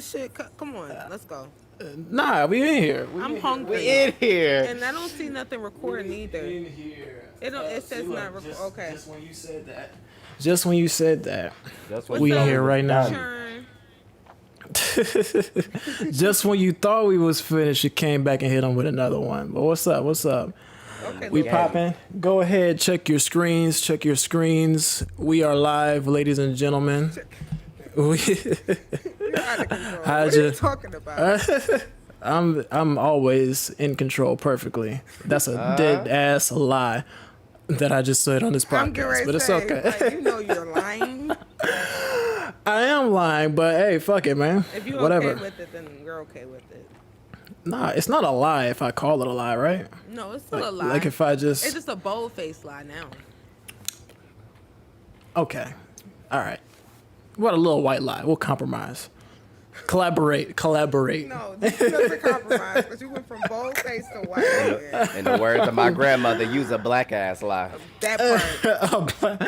shit. Come on, let's go. Nah, we in here. I'm hungry. We in here. And I don't see nothing recording either. In here. It don't. It says not recording. Okay. Just when you said that. Just when you said that. That's What's we up? here right now. Churn. Just when you thought we was finished, you came back and hit them with another one. But what's up? What's up? Okay. We look. popping. Go ahead, check your screens. Check your screens. We are live, ladies and gentlemen. You're out of control. How'd What are you you- talking about? I'm always in control perfectly. That's a dead ass lie that I just said on this I'm getting podcast, ready but to it's say, okay. like, you know you're lying. I am lying, but hey, fuck it, man. If you're Whatever. okay with it, then you're okay with it. Nah, it's not a lie if I call it a lie, right? No, it's still Like, a lie. like if I It's just just a bold-faced lie now. okay, all right. What a little white lie. We'll compromise. Collaborate. No, this is a compromise, because you went from bold-faced to white. Yeah. In the words of my grandmother, use a black ass lie. That part.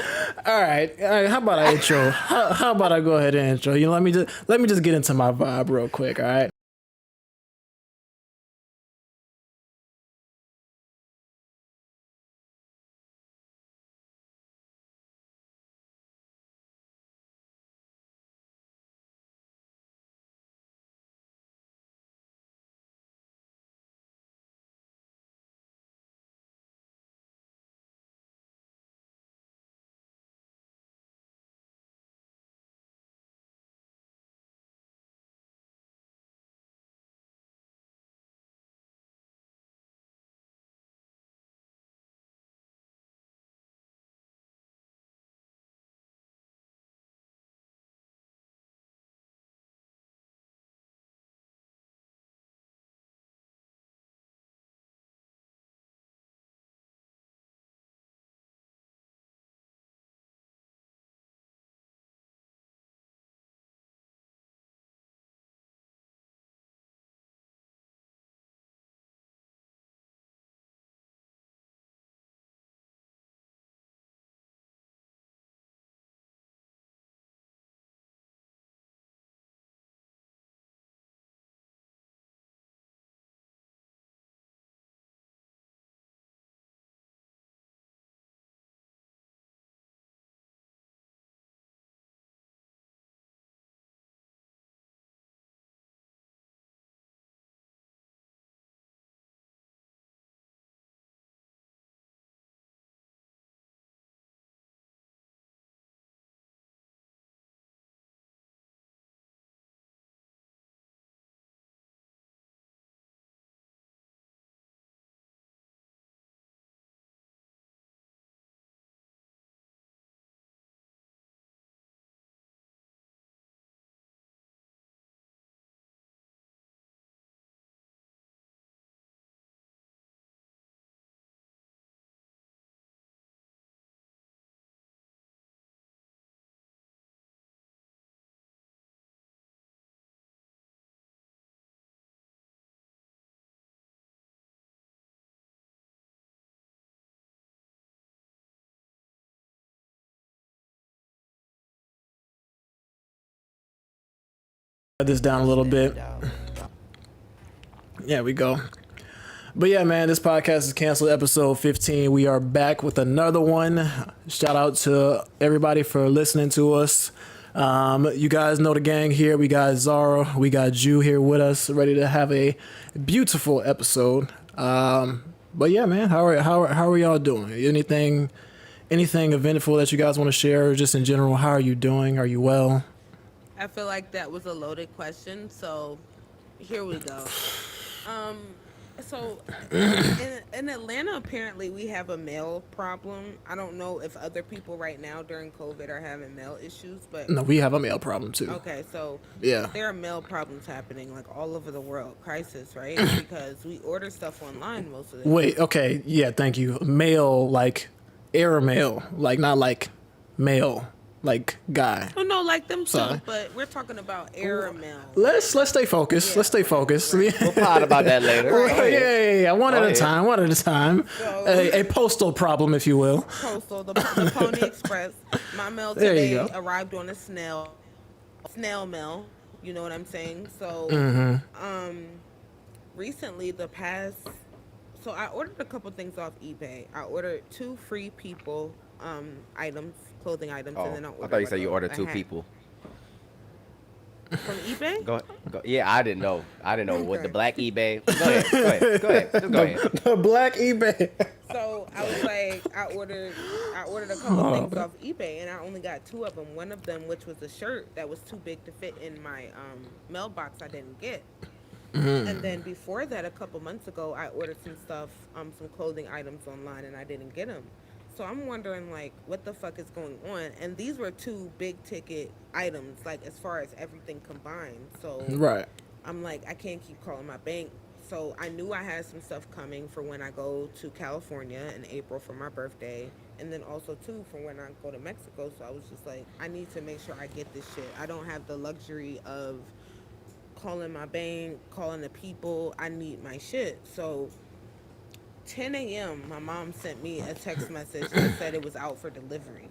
All right. How about I intro? How about I go ahead and intro? You know, let me just get into my vibe real quick. All right. Cut this down a little bit. Yeah, we go. But yeah, man, this podcast is canceled. Episode 15. We are back with another one. Shout out to everybody for listening to us. You guys know the gang here. We got Zara, we got Jew here with us, ready to have a beautiful episode. But yeah, man, how are y'all doing? Anything eventful that you guys want to share, or just in general? How are you doing? Are you well? I feel like that was a loaded question, so here we go. So in Atlanta, apparently we have a mail problem. I don't know if other people right now during COVID are having mail issues, but No, we have a mail problem too. okay, so Yeah. there are mail problems happening like all over the world. Crisis, right? Because we order stuff online most of the time. Wait, okay, yeah, thank you. Mail, like air mail, like not like mail, like guy. Oh no, like them too, Sorry. but we're talking about air mail. Let's stay focused. Yeah. Let's stay focused. We'll pod about that later. Go ahead. Yeah, one Go at a ahead. time. One at a time. So- A postal problem, if you will. Postal, the Pony Express. My mail There you today go. arrived on a snail mail. You know what I'm saying? So, recently, so I ordered a couple things off eBay. I ordered 2 free people items, clothing items, Oh, and then I ordered. I thought you said like you a ordered 2 hat. people. From eBay. Go. Yeah, I didn't know. I didn't know what the Okay. black eBay. Go ahead. Just go ahead. The black eBay. So I was like, I ordered a couple things off eBay, and I only got 2 of them. One of them, which was a shirt that was too big to fit in my mailbox, I didn't get. And then before that, a couple months ago, I ordered some stuff, some clothing items online, and I didn't get them. So I'm wondering, like, what the fuck is going on? And these were 2 big ticket items, like, as far as everything combined. So Right. I'm like, I can't keep calling my bank. So I knew I had some stuff coming for when I go to California in April for my birthday. And then also, too, for when I go to Mexico. So I was just like, I need to make sure I get this shit. I don't have the luxury of calling my bank, calling the people. I need my shit. So 10 a.m., my mom sent me a text message that said it was out for delivery.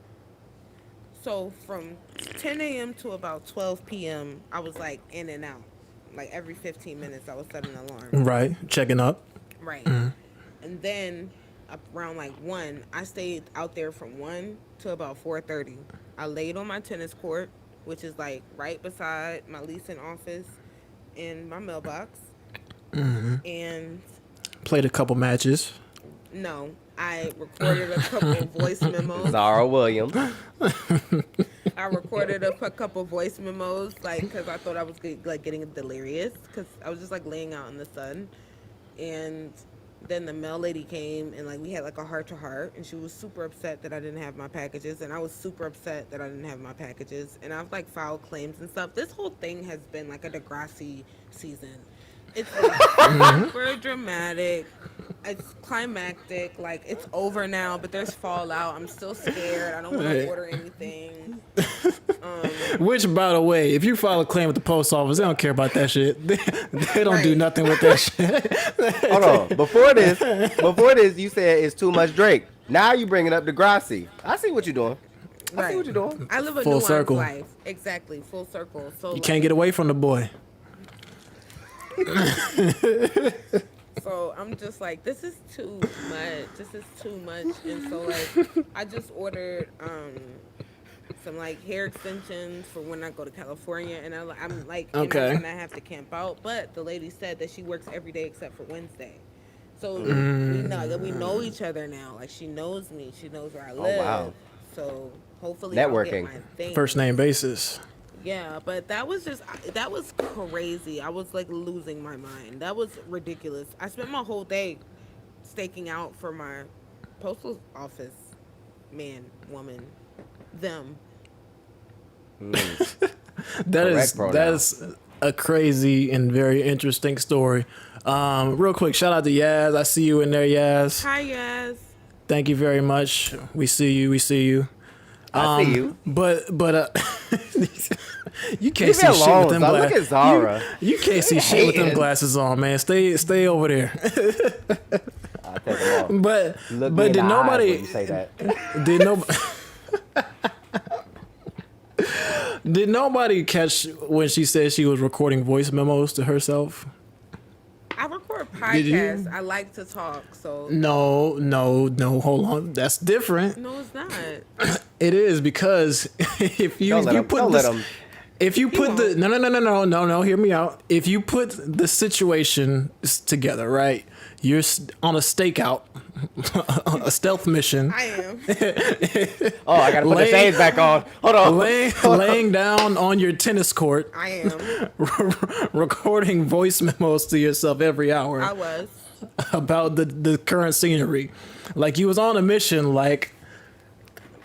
So from 10 a.m. to about 12 p.m., I was like in and out. Like every 15 minutes, I would set an alarm. Right. Checking up. Right. And then around like 1, I stayed out there from 1 to about 4:30. I laid on my tennis court, which is like right beside my leasing office and my mailbox. And Played a couple matches. no, I recorded a couple voice memos. Zara Williams. I recorded a couple voice memos, like, because I thought I was like getting delirious, because I was just like laying out in the sun. And then the mail lady came, and like we had like a heart to heart, and she was super upset that I didn't have my packages, and I was super upset that I didn't have my packages, and I've like filed claims and stuff. This whole thing has been like a Degrassi season. It's like super dramatic. It's climactic. Like, it's over now, but there's fallout. I'm still scared. I don't want to order anything. Which, by the way, if you file a claim with the post office, they don't care about that shit. They don't do Right. nothing with that shit. Hold on. Before this, you said it's too much Drake. Now you bringing up Degrassi. I see what you're doing. I see what you're doing. I live a Full nuanced circle. life. Exactly, full circle. So You can't get away from the boy. So I'm just like, this is too much. This is too much. And so like, I just ordered some like hair extensions for when I go to California, and I'm like, Okay. and I have to camp out. But the lady said that she works every day except for Wednesday. So we know each other now. Like, she knows me. She knows where I live. wow. So hopefully Networking. I'll get my thing. First name basis. Yeah, but that was crazy. I was like losing my mind. That was ridiculous. I spent my whole day staking out for my postal office man, woman, them. Correct pronoun. That's a crazy and very interesting story. Real quick, shout out to Yaz. I see you in there, Yaz. Hi, yes. Thank you very much. We see you. We see you. I see you. But you can't Leave see me shit alone, with them son. Look glasses. at Zara. You can't see shit with them Hating. glasses on, man. Stay over there. I take them off. But Look me but in did the eyes nobody when you say that. did nobody catch when she said she was recording voice memos to herself? I record Did you? podcasts. I like to talk, so No, hold on. That's different. no, it's not. It is because if you Don't let you him- put don't this, let him. if you put the won't. no, hear me out. If you put the situation together, right? You're on a stakeout, a stealth mission, I am. Oh, I gotta put the Lay- shades back on. Hold on. laying down on your tennis court, I am. recording voice memos to yourself every hour I was. about the current scenery, like you was on a mission. Like,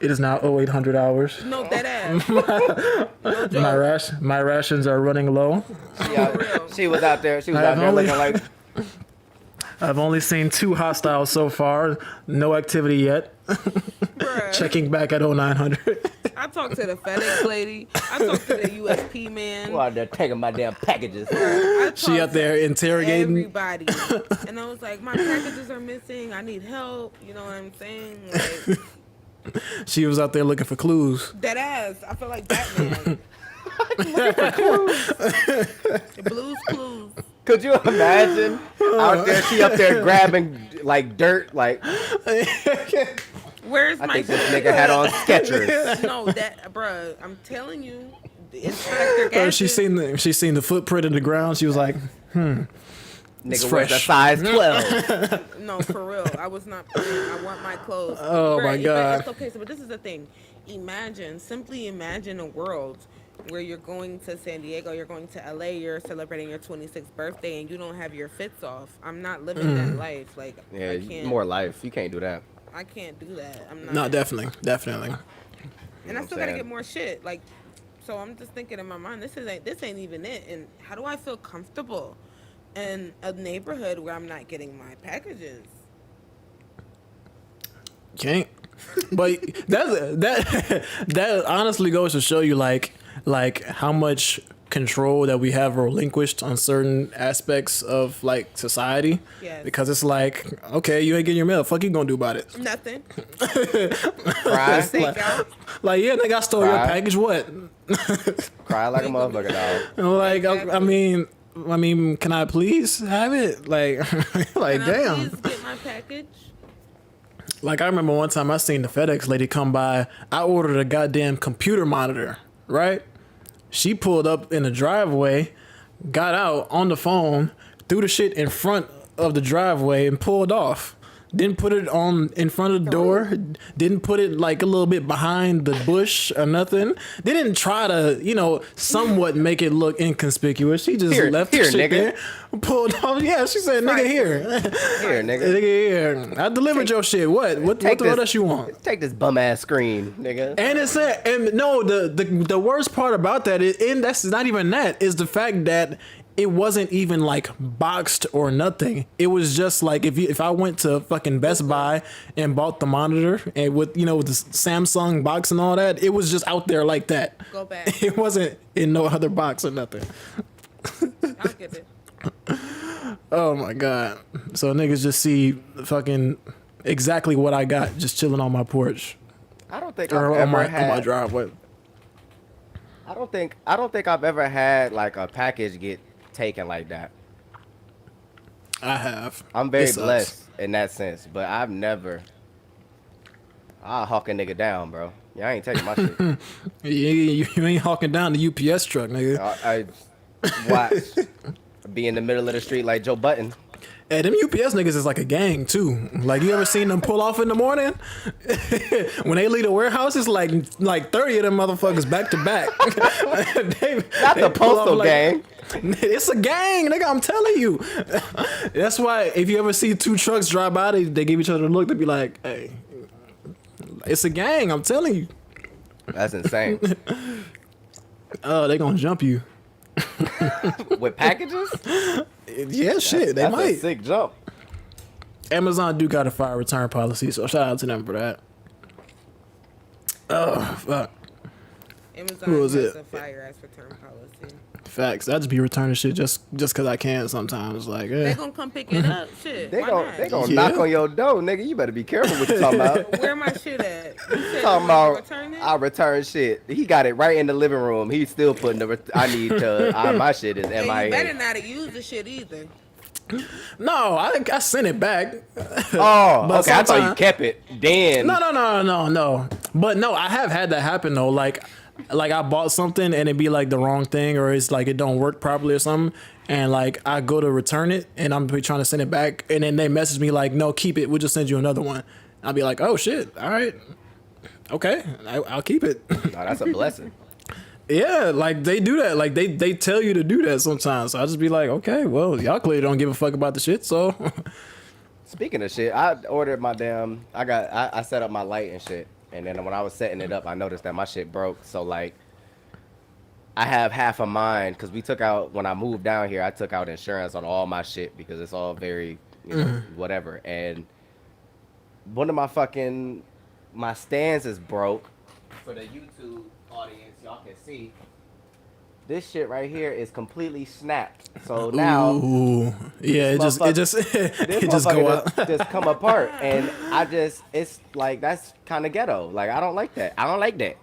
it is now 0800 hours. No, dead ass. No joke. My rations are running low. Yeah, she was out there. She was I out have there only- looking like. I've only seen 2 hostiles so far. No activity yet. Bruh. Checking back at 0900. I talked to the FedEx lady. I talked to the USP man. Who out there taking my damn packages? I She talked out there to interrogating. everybody, and I was like, my packages are missing. I need help. You know what I'm saying? Like, She was out there looking for clues. dead ass. I feel like Batman. Blues Clues. Could you imagine out there? She up there grabbing like dirt. Like Where's I my think this shit? nigga had on Skechers. No, that, bruh, I'm telling you, the Inspector Or Gadget. she seen the footprint in the ground. She was like, Nigga wears a fresh. size 12. No, for real. I was not playing. I want my clothes. Oh, my God. It's okay, so, but this is the thing. Simply imagine a world where you're going to San Diego, you're going to LA, you're celebrating your 26th birthday, and you don't have your fits off. I'm not living that life. Like, Yeah, I can't. more life. You can't do that. I can't do that. I'm not. no, definitely. And I what still I'm gotta saying? get more shit. Like, so I'm just thinking in my mind, this ain't even it. And how do I feel comfortable in a neighborhood where I'm not getting my packages? Can't. But that honestly goes to show you like how much control that we have relinquished on certain aspects of like society. Yes. Because it's like, okay, you ain't getting your mail. Fuck you gonna do about it? Nothing. Cry, Stakeout. Like, yeah, nigga, I stole your Right. package. What? cry like a motherfucker, dog. Like, Exactly. I mean, can I please have it? Like, like, Can I damn. please get my package? Like, I remember one time I seen the FedEx lady come by. I ordered a goddamn computer monitor, right? She pulled up in the driveway, got out on the phone, threw the shit in front of the driveway and pulled off. Didn't put it on in front of the door. Didn't put it like a little bit behind the bush or nothing. They didn't try to, somewhat make it look inconspicuous. She just Here, left here, the shit nigga. there, pulled off. Yeah, she said, "Nigga, here, Here, nigga. nigga, here. I delivered your shit. What Take the this- else you want?" Take this bum ass screen, nigga. And it said, and no, the worst part about that is, and that's not even that, is the fact that it wasn't even like boxed or nothing. It was just like if I went to fucking Best Buy and bought the monitor and with the Samsung box and all that, it was just out there like that. Go back. It wasn't in no other box or nothing. I'll get it. Oh my god. So niggas just see fucking exactly what I got just chilling on my porch I don't think or I've on ever my had. driveway. I don't think I've ever had like a package get taken like that. I have. I'm very It sucks. blessed in that sense, but I've never. I'll hawk a nigga down, bro. Yeah, I ain't taking my shit. You ain't hawking down the UPS truck, nigga. I watch. Be in the middle of the street like Joe Button. Hey, them UPS niggas is like a gang too. Like, you ever seen them pull off in the morning? When they leave the warehouse, it's like 30 of them motherfuckers back to back. Not the pull off postal gang. It's a gang, nigga. I'm telling you. That's why if you ever see two trucks drive by, they give each other a look. They be like, "Hey, it's a gang." I'm telling you. That's insane. Oh, they gonna jump you. With packages? Yeah, shit. They That's might. a sick jump. Amazon do got a fire return policy, so shout out to them for that. Oh, fuck. Amazon Who was has it? a fire ass return policy. Facts. I just be returning shit just cause I can sometimes. Like, They eh. gonna come pick it up. Shit. They why gon' not? they gon' Yeah. knock on your door, nigga. You better be careful what you talking about. Where my shit at? You said Talking you about return it? I return shit. He got it right in the living room. He's still putting the. I need to. My shit is And you better MIA. not have used the shit either. No, I sent it back. Oh, But okay. I thought you sometime- kept it. Then No. But no, I have had that happen though. Like I bought something and it be like the wrong thing, or it's like it don't work properly or something. And like I go to return it and I'm trying to send it back, and then they message me like, "No, keep it. We'll just send you another one." I'll be like, "Oh shit, all right, okay, I'll keep it." No, that's a blessing. Yeah, like they do that. Like they tell you to do that sometimes. So I just be like, okay, well, y'all clearly don't give a fuck about the shit. So Speaking of shit, I ordered my damn. I set up my light and shit, and then when I was setting it up, I noticed that my shit broke. So like, I have half of mine because we took out when I moved down here. I took out insurance on all my shit because it's all very whatever. And one of my stands is broke. For the YouTube audience, y'all can see. This shit right here is completely snapped. So now ooh, yeah, it just this it just go motherfucker out. just come apart, and it's like that's kind of ghetto. Like I don't like that. I don't like that.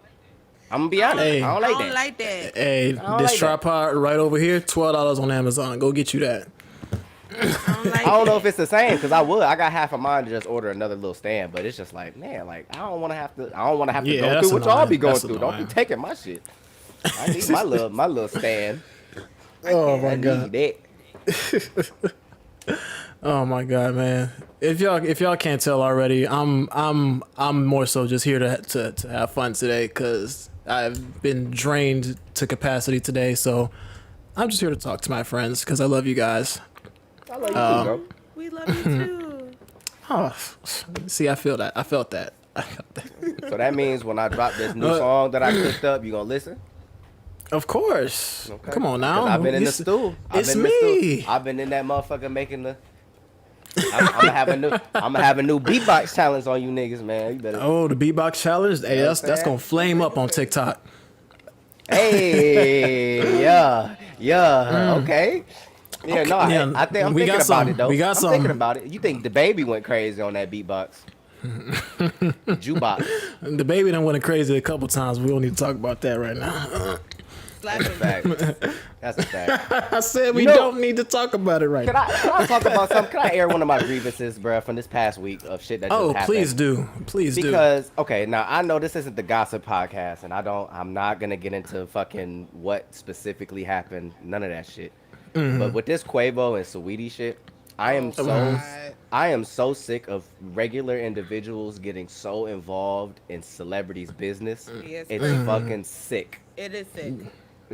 I'm gonna be honest. Hey. I don't I like don't that. like that. Hey, don't this like that. tripod right over here, $12 on Amazon. Go get you that. I don't like I don't know if that. it's the same because I would. I got half a mind to just order another little stand, but it's just like, man, like I don't want to have to. I don't want to have to Yeah, go that's through what y'all be annoying. going That's through. Don't annoying. be taking my shit. I need my little stand. Oh my I god. need that. Oh my god, man. If y'all can't tell already, I'm more so just here to have fun today because I've been drained to capacity today. So I'm just here to talk to my friends because I love you guys. I love you too, bro. We love you too. Oh, see, I feel that. I felt that. I felt that. So that means when I drop this new song that I cooked up, you gonna listen? Of course. Okay. Come on now. 'Cause I've been in You the s- stool. It's me. I've been in that motherfucker making the. I'm gonna have a new beatbox challenge on you niggas, man. You better. Oh, the beatbox challenge. Hey, know what that's I'm that's saying? gonna flame up on TikTok. Hey, yeah, okay. Yeah, no, Yeah, I think I'm we thinking got about some. it though. We got I'm some. thinking about it. You think the baby went crazy on that beatbox? Jukebox. The baby done went crazy a couple times. We don't need to talk about that right now. Slap him. Fact. That's a fact. I said we You know- don't need to talk about it right Can now. I talk about something? Can I air one of my grievances, bruh, from this past week of shit that just Oh, happened? please do. Please do. Because okay, now I know this isn't the gossip podcast, and I'm not gonna get into fucking what specifically happened, none of that shit. Mm-hmm. But with this Quavo and Saweetie shit, I am so sick of regular individuals getting so involved in celebrities' business. Yes, It's crazy. fucking sick. It is sick.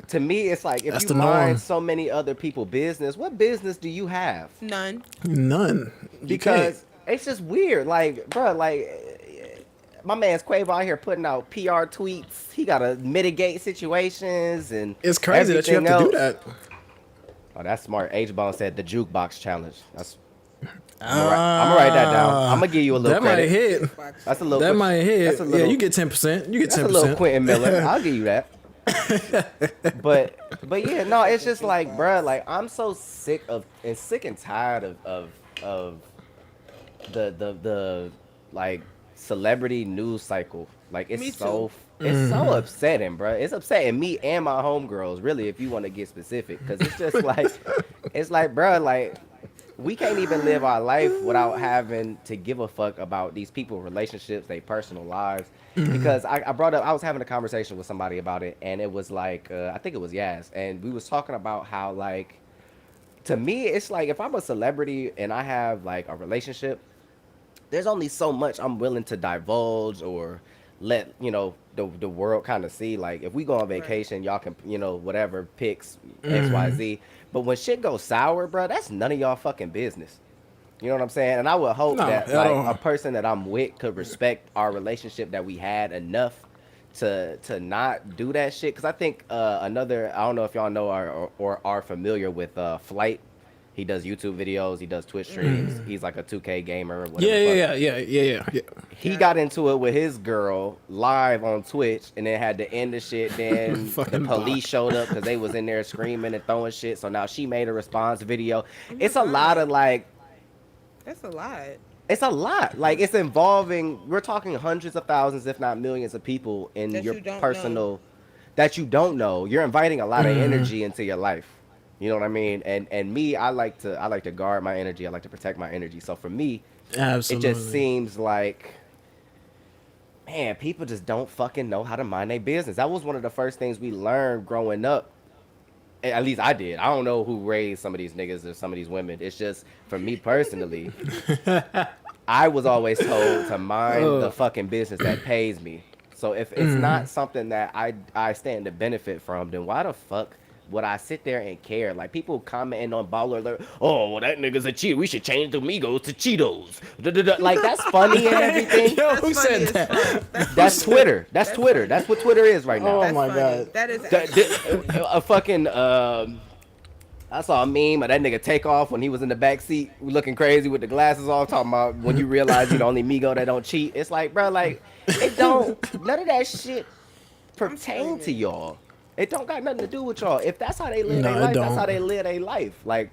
To me, it's like if That's you the norm. mind so many other people's business, what business do you have? None. None. You Because it's just weird. Like, bro, like my man's Quavo out here putting out PR tweets. He gotta mitigate situations and can't. It's crazy that you have everything to do else. that. Oh, that's smart. H-Bone said the jukebox challenge. That's I'm gonna write that down. I'm gonna give you a little That might credit. hit. That's a little. That might hit. That's a little, Yeah, you get 10%. You get That's 10%. a little Quentin Miller. I'll give you that. but yeah, no, it's just like, bruh, like I'm so sick and tired of the like celebrity news cycle. Like Me it's too. so upsetting, bruh. It's upsetting me and my homegirls, really, if you want to get specific, because it's just like it's like, bruh, like we can't even live our life without having to give a fuck about these people's relationships, their personal lives. Because I brought up, I was having a conversation with somebody about it, and it was like, I think it was Yaz, and we was talking about how, like, to me, it's like if I'm a celebrity and I have like a relationship, there's only so much I'm willing to divulge or let the world kind of see. Like if we go on vacation, y'all can whatever pics XYZ. But when shit goes sour, bro, that's none of y'all fucking business. You know what I'm saying? And I would hope No, that at like all. a person that I'm with could respect our relationship that we had enough to not do that shit. Because I think I don't know if y'all know or are familiar with Flight. He does YouTube videos. He does Twitch streams. He's like a 2K gamer. Whatever the fuck. Yeah. He got into it with his girl live on Twitch and then had to end the shit. Then the Fucking police showed up because they was in there screaming and throwing shit. So now she made a response video. It's a lot of like, That's a lot. it's a lot. Like it's involving, we're talking hundreds of thousands, if not millions of people in That your you don't personal, that you don't know. You're inviting a lot of energy into your life. You know what I mean? And me, I like to guard my energy. I like to protect my energy. So for me, Absolutely. it just seems like, man, people just don't fucking know how to mind their business. That was one of the first things we learned growing up. At least I did. I don't know who raised some of these niggas or some of these women. It's just, for me personally, I was always told to mind the fucking business that pays me. So if it's not something that I stand to benefit from, then why the fuck would I sit there and care? Like people commenting on Baller Alert, oh, well, that nigga's a cheater. We should change the Migos to Cheetos. Like that's funny and everything. Yo, That's who funny said as that? fuck. That's Twitter. That's Twitter. That's what Twitter is right now. Oh That's my funny. God. That is A fucking I saw a meme of that nigga Takeoff when he was in the back seat looking crazy with the glasses off, talking about when you realize you're the only Migo that don't cheat. It's like, bro, like it don't none of that shit pertain to y'all. It don't got nothing to do with y'all. If that's how they live No, their it life, that's don't. how they live their life. Like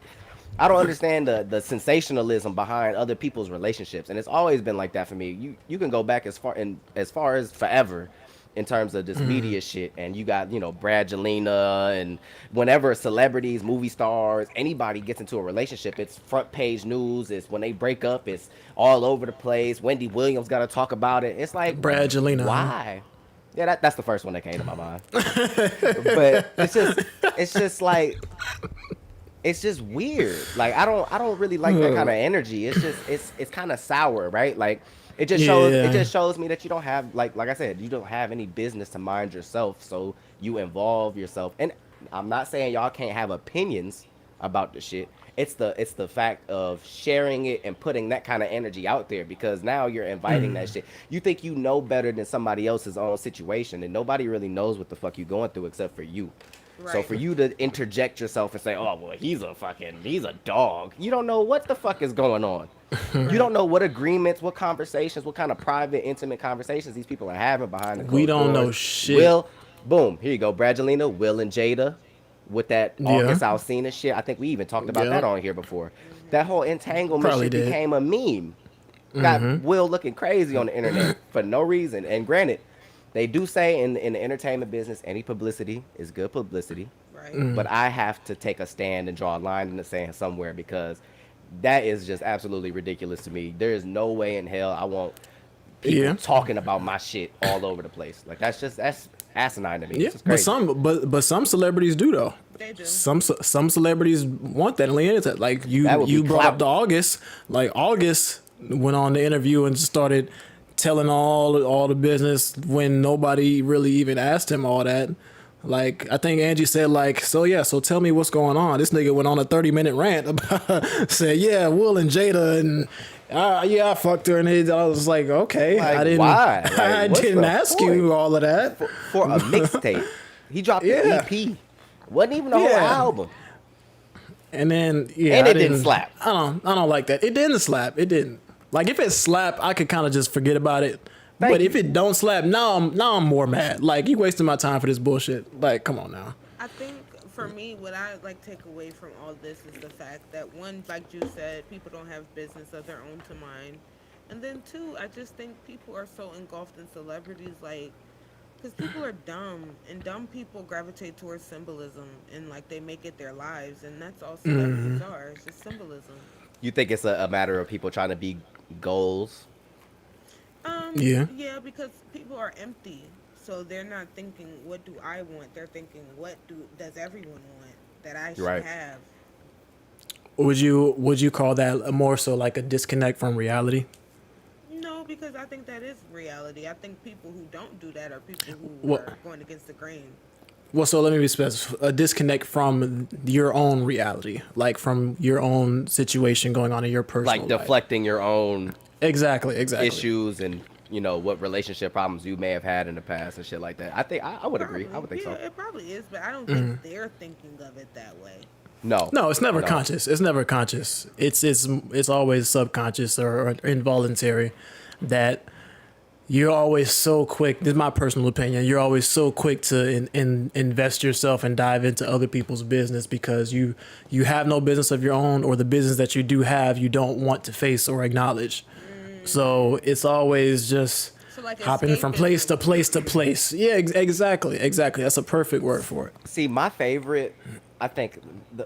I don't understand the sensationalism behind other people's relationships, and it's always been like that for me. You can go back as far as forever, in terms of this media shit. And you got, you know, Brangelina, and whenever celebrities, movie stars, anybody gets into a relationship, it's front page news. It's when they break up, it's all over the place. Wendy Williams got to talk about it. It's like, Brangelina, huh? why? Yeah, that's the first one that came to my mind. But it's just like, it's just weird. Like I don't really like that kind of energy. It's just it's kind of sour, right? Like it just shows me that you don't have like I said, you don't have any business to mind yourself. So you involve yourself. And I'm not saying y'all can't have opinions about the shit. It's the fact of sharing it and putting that kind of energy out there, because now you're inviting that shit. You think you know better than somebody else's own situation, and nobody really knows what the fuck you're going through except for you. Right. So for you to interject yourself and say, "Oh, well, he's a dog," you don't know what the fuck is going on. You don't know what agreements, what conversations, what kind of private, intimate conversations these people are having behind the closed We don't know doors. shit. Will, boom, here you go, Brangelina, Will and Jada, with that August Alsina shit. I think we even talked about that on here before. That whole entanglement Probably shit did. became a meme. Got Will looking crazy on the internet for no reason. And granted, they do say in the entertainment business, any publicity is good publicity. Right. But I have to take a stand and draw a line in the sand somewhere, because that is just absolutely ridiculous to me. There is no way in hell I want people talking about my shit all over the place. Like that's asinine to me. Yeah, It's just crazy. but some celebrities do though. They do. Some celebrities want that. Like That you would be brought clout. up the August. Like August went on the interview and just started telling all the business when nobody really even asked him all that. Like I think Angie said, like, so tell me what's going on. This nigga went on a 30-minute rant about said, yeah, Will and Jada and I fucked her, and I was like, okay, Like, I didn't why? Like, I what's didn't the ask point? you all of that. For a mixtape. He dropped an EP. Wasn't even a whole Yeah. album. And then And I it didn't slap. I don't like that. It didn't slap. It didn't. Like if it slapped, I could kind of just forget about it. Thank but you. if it don't slap, now I'm more mad. Like you wasting my time for this bullshit. Like come on now. I think for me, what I like take away from all this is the fact that one, like you said, people don't have business of their own to mind, and then two, I just think people are so engulfed in celebrities, like, because people are dumb, and dumb people gravitate towards symbolism, and like they make it their lives, and that's all celebrities are. It's just symbolism. You think it's a matter of people trying to be goals? Yeah. Yeah, because people are empty. So they're not thinking, what do I want? They're thinking, does everyone want that I should Right. have? Would you call that more so like a disconnect from reality? No, because I think that is reality. I think people who don't do that are people who Well- are going against the grain. Well, so let me be specific. A disconnect from your own reality, like from your own situation going on in your personal Like life. deflecting your own Exactly. issues and, you know, what relationship problems you may have had in the past and shit like that. I think I would agree. I would think Yeah, so. it probably is, but I don't think they're thinking of it that way. No. No, it's never No. conscious. It's never conscious. It's always subconscious or involuntary. That you're always so quick. This is my personal opinion. You're always so quick to invest yourself and dive into other people's business because you have no business of your own, or the business that you do have you don't want to face or acknowledge. So it's always just So like hopping from place to place to place. Yeah, exactly. That's a perfect word for it. See, my favorite, I think,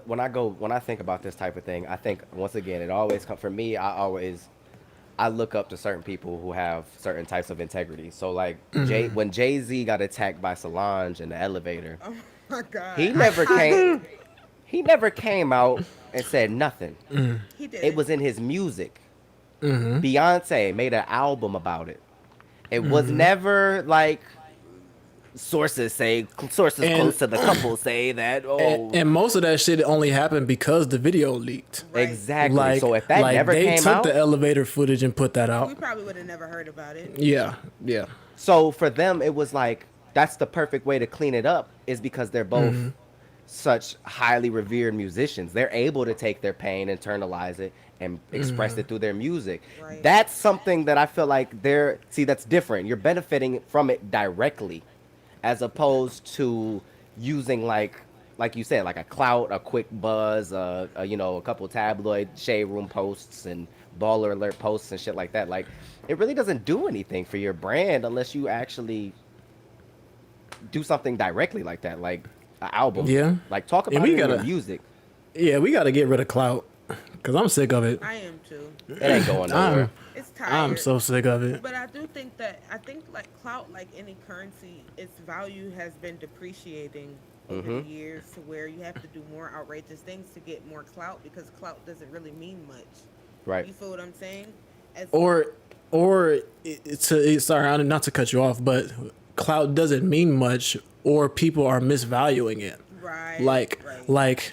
when I think about this type of thing, I think, once again, it always comes, for me, I look up to certain people who have certain types of integrity. So, like, when Jay-Z got attacked by Solange in the elevator, Oh my God. he never came out and said nothing. He did. It was in his music. Beyonce made an album about it. It was never like sources close to the couple say that. And most of that shit only happened because the video leaked. Right. Exactly. So if that never they came took out, the elevator footage and put that We out. probably would have never heard about it. Yeah. so for them it was like, that's the perfect way to clean it up, is because they're both such highly revered musicians. They're able to take their pain, internalize it, and express it through their music. Right. That's something that I feel like that's different. You're benefiting from it directly, as opposed to using like you said, like a clout, a quick buzz, a couple tabloid shade room posts and baller alert posts and shit like that. Like, it really doesn't do anything for your brand unless you actually do something directly like that, like an album. Yeah. Like talk And about we it in your gotta- music. Yeah, we got to get rid of clout because I'm sick of it. I am too. It ain't going nowhere. It's tired. I'm so sick of it. But I do think like clout, like any currency, its value has been depreciating over the years to where you have to do more outrageous things to get more clout because clout doesn't really mean much. Right. You feel what I'm saying? Sorry, not to cut you off, but clout doesn't mean much, or people are misvaluing it. Right. Like,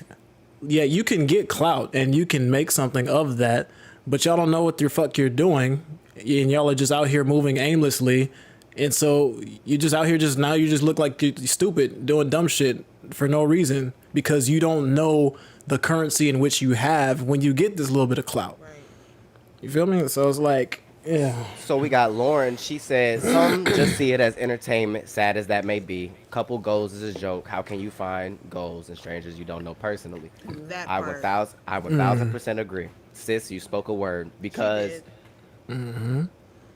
yeah, you can get clout and you can make something of that, but y'all don't know what the fuck you're doing, and y'all are just out here moving aimlessly, and so you just out here now you just look like you're stupid doing dumb shit for no reason because you don't know the currency in which you have when you get this little bit of clout. Right. You feel me? So it's like, yeah. So we got Lauren. She said, some just see it as entertainment, sad as that may be. Couple goals is a joke. How can you find goals in strangers you don't know personally? That I part. 1000% agree. Sis, you spoke a word because She did.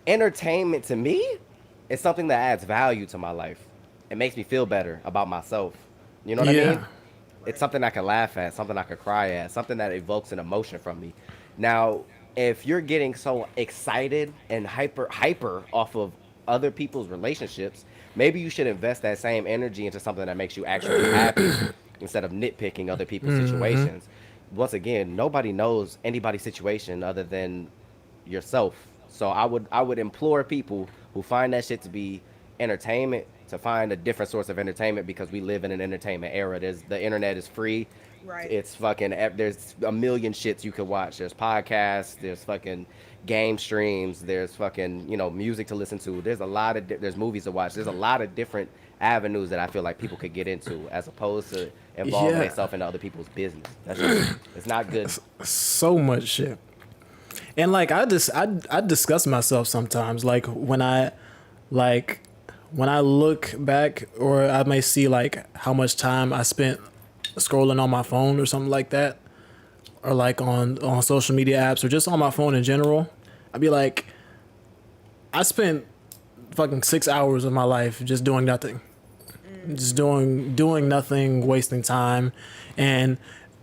entertainment to me is something that adds value to my life. It makes me feel better about myself. You know what I Yeah. mean? It's something I can laugh at, something I can cry at, something that evokes an emotion from me. Now, if you're getting so excited and hyper off of other people's relationships, maybe you should invest that same energy into something that makes you actually happy instead of nitpicking other people's situations. Once again, nobody knows anybody's situation other than yourself. So I would implore people who find that shit to be entertainment to find a different source of entertainment because we live in an entertainment era. The internet is free. Right. It's fucking, there's a million shits you could watch. There's podcasts, there's fucking game streams, there's fucking, music to listen to. There's a lot of, there's movies to watch. There's a lot of different avenues that I feel like people could get into as opposed to involving Yeah. themselves into other people's business. That's just, it's not good. So much shit. And like I discuss myself sometimes. Like when I look back, or I may see like how much time I spent scrolling on my phone or something like that, or like on social media apps or just on my phone in general, I'd be like, I spent fucking 6 hours of my life just doing nothing. Just doing nothing, wasting time. And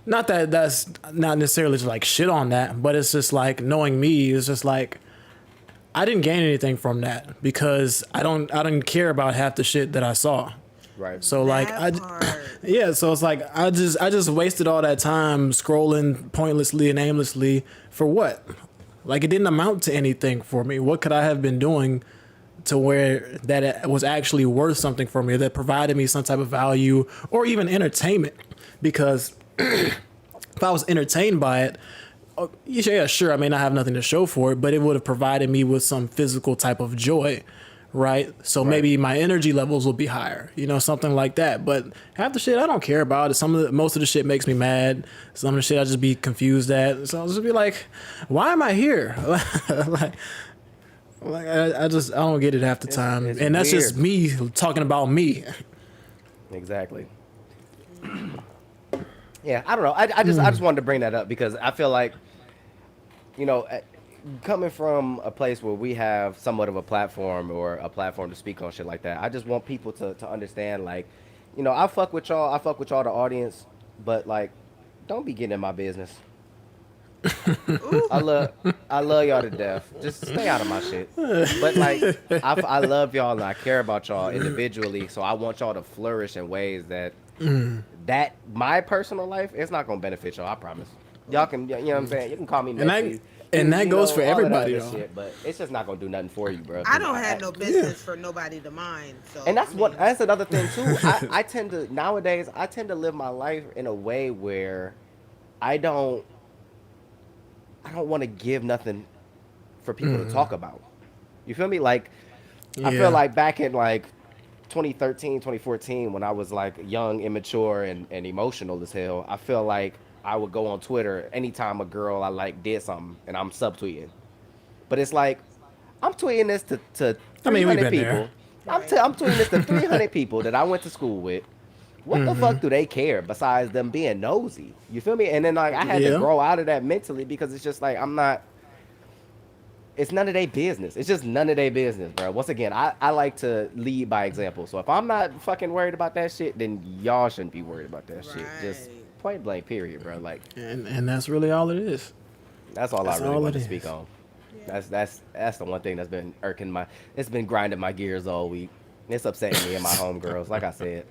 not that that's not necessarily just like shit on that, but it's just like, knowing me, it's just like I didn't gain anything from that because I didn't care about half the shit that I saw. Right. So like That part. yeah, so it's like I just wasted all that time scrolling pointlessly and aimlessly for what? Like it didn't amount to anything for me. What could I have been doing to where that it was actually worth something for me, that provided me some type of value or even entertainment? Because if I was entertained by it, yeah, sure, I may not have nothing to show for it, but it would have provided me with some physical type of joy, right? So maybe my energy levels will be higher, something like that. But half the shit I don't care about. Most of the shit makes me mad. Some of the shit I just be confused at. So I'll just be like, why am I here? I don't get it half the time. it's And that's just weird. me talking about me. Exactly. Yeah, I don't know. I just wanted to bring that up because I feel like, coming from a place where we have somewhat of a platform or a platform to speak on shit like that, I just want people to understand, like, I fuck with y'all, the audience, but like, don't be getting in my business. I love y'all to death. Just stay out of my shit. But like, I love y'all and I care about y'all individually, so I want y'all to flourish in ways that that my personal life, it's not gonna benefit y'all. I promise. Y'all can, you know what I'm saying. You can call me messy. And that goes for all of that everybody, other though. shit, but it's just not gonna do nothing for you, bro. I don't have no business for nobody to mind. So And that's I mean, that's another thing too. I tend to live my life in a way where I don't want to give nothing for people to talk about. You feel me? Like, I Yeah. feel like back in like 2013, 2014, when I was like young, immature, and emotional as hell, I feel like I would go on Twitter anytime a girl I like did something, and I'm subtweeting. But it's like, I'm tweeting this to 300 I mean, we've been people. there. I'm tweeting this to 300 people that I went to school with. What the fuck do they care besides them being nosy? You feel me? And then like I had to Yeah. grow out of that mentally because it's just like I'm not. it's none of their business. It's just none of their business, bro. Once again, I like to lead by example. So if I'm not fucking worried about that shit, then y'all shouldn't be worried about that shit. Just Right. point blank, period, bro. Like And that's really all it is. that's all That's I really all want it to speak is. on. That's the one thing that's been irking it's been grinding my gears all week. It's upsetting me and my homegirls, like I said.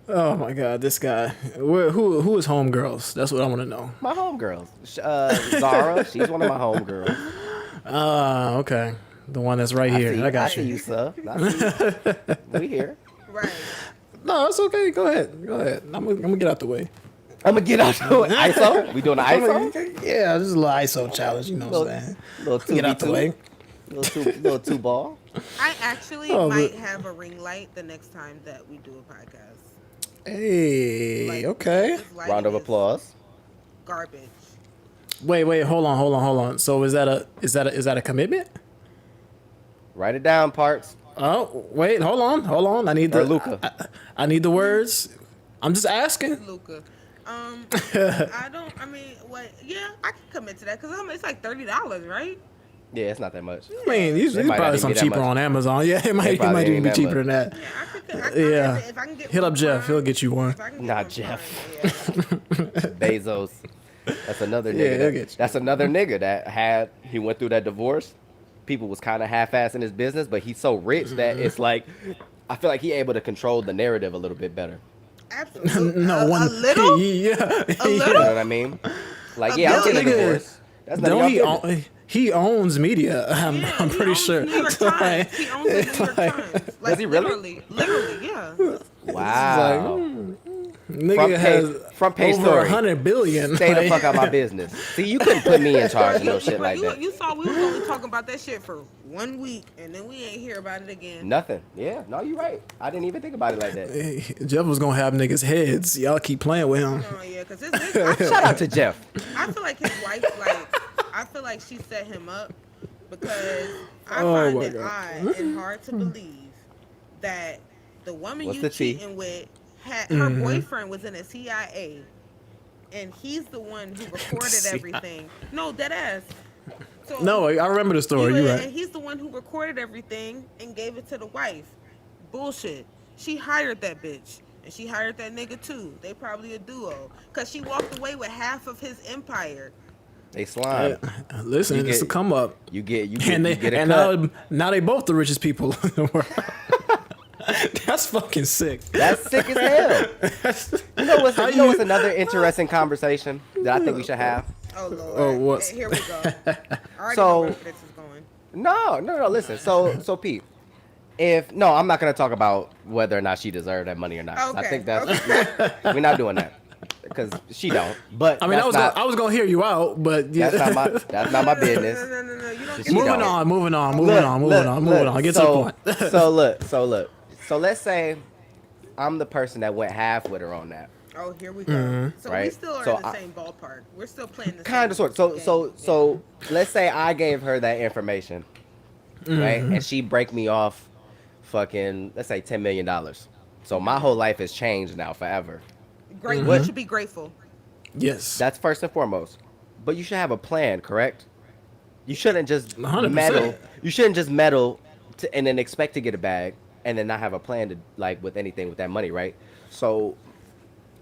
Oh my God, this guy. Who is homegirls? That's what I want to know. My homegirls. Zara, she's one of my homegirls. Okay. The one that's right here. I got see you. you, sir. I see you. We here. Right. No, it's okay. Go ahead. Go ahead. I'm gonna get out the way. I'm gonna get out the ISO. We doing the ISO? Yeah, this is a little ISO challenge. You know what I'm saying? Little two Get out the way. Little two ball. I actually Oh, might but- have a ring light the next time that we do a podcast. Hey. Like, Okay. this lighting Round of is applause. Garbage. Wait. Hold on. So is that a commitment? Write it down, Parks. Oh, wait. Hold on. I need the Or Luca. I need the words. I'm just asking. Luca. I don't. I mean, what? Yeah, I can commit to that because it's like $30, right? Yeah, it's not that much. I mean, these It might not probably even some be that cheaper much. on Amazon. Yeah, it might probably even ain't be that cheaper much. than that. Yeah, Yeah. If I can get Hit one up Jeff. prime, He'll get you one. if I can get Not one Jeff. prime, yeah. Bezos. That's another Yeah, nigga. he'll get you. That's another nigga that he went through that divorce. People was kind of half-assing his business, but he's so rich that it's like, I feel like he able to control the narrative a little bit better. Absolutely. No a, one. a little. Yeah. A You little? know what I mean? Like, yeah, I'm getting a Nigga, divorce. That's none of Don't y'all he? business. He owns media. I'm Yeah, I'm he pretty owns sure. New York So, Times. like, He owns the New York Times. Like, Does he really? Literally, yeah. Wow. Nigga has front page over story. 100 billion. Stay the like- fuck out my business. See, you couldn't put me in charge of no shit like that. You saw we was only talking about that shit for 1 week, and then we ain't hear about it again. Nothing. Yeah, no, you're right. I didn't even think about it like that. Hey, Jeff was gonna have niggas' heads. Y'all keep playing with him. Oh yeah, because Shout out to Jeff. I feel like his wife, I feel like she set him up because I Oh find my it God. odd and hard to believe that the woman What's you the tea? cheating with had her boyfriend was in the CIA, and he's the one who recorded CIA. everything. No, dead ass. So, No, I remember the story. You're and right. he's the one who recorded everything and gave it to the wife. Bullshit. She hired that bitch. And she hired that nigga too. They probably a duo. Because she walked away with half of his empire. They slime. Listen, You it's a get- come up. You get And you get a and cut. now they both the richest people in the world. That's fucking sick. That's sick as hell. You know what's another interesting conversation that I think we should have? Oh Lord. Oh, what's- Here we go. I already So- know where this is going. No. Listen. So Pete, I'm not gonna talk about whether or not she deserved that money or not. I Okay, think that's we're not doing that because she don't. But I mean, that's I was gonna hear you out, but yeah. that's not my business. No. You don't She get don't. moving to on, moving on. Look, Get so, to the point. So look. So let's say I'm the person that went half with her on that. Oh, here we go. So we Right. still are So in the I- same ballpark. We're still playing the Kind of same sort. game. So let's say I gave her that information, right? And she break me off fucking, let's say $10 million. So my whole life has changed now forever. Great. What? You should be grateful. Yes. That's first and foremost. But you should have a plan, correct? You shouldn't just 100%. meddle. You shouldn't just meddle and then expect to get a bag and then not have a plan to like with anything with that money, right? So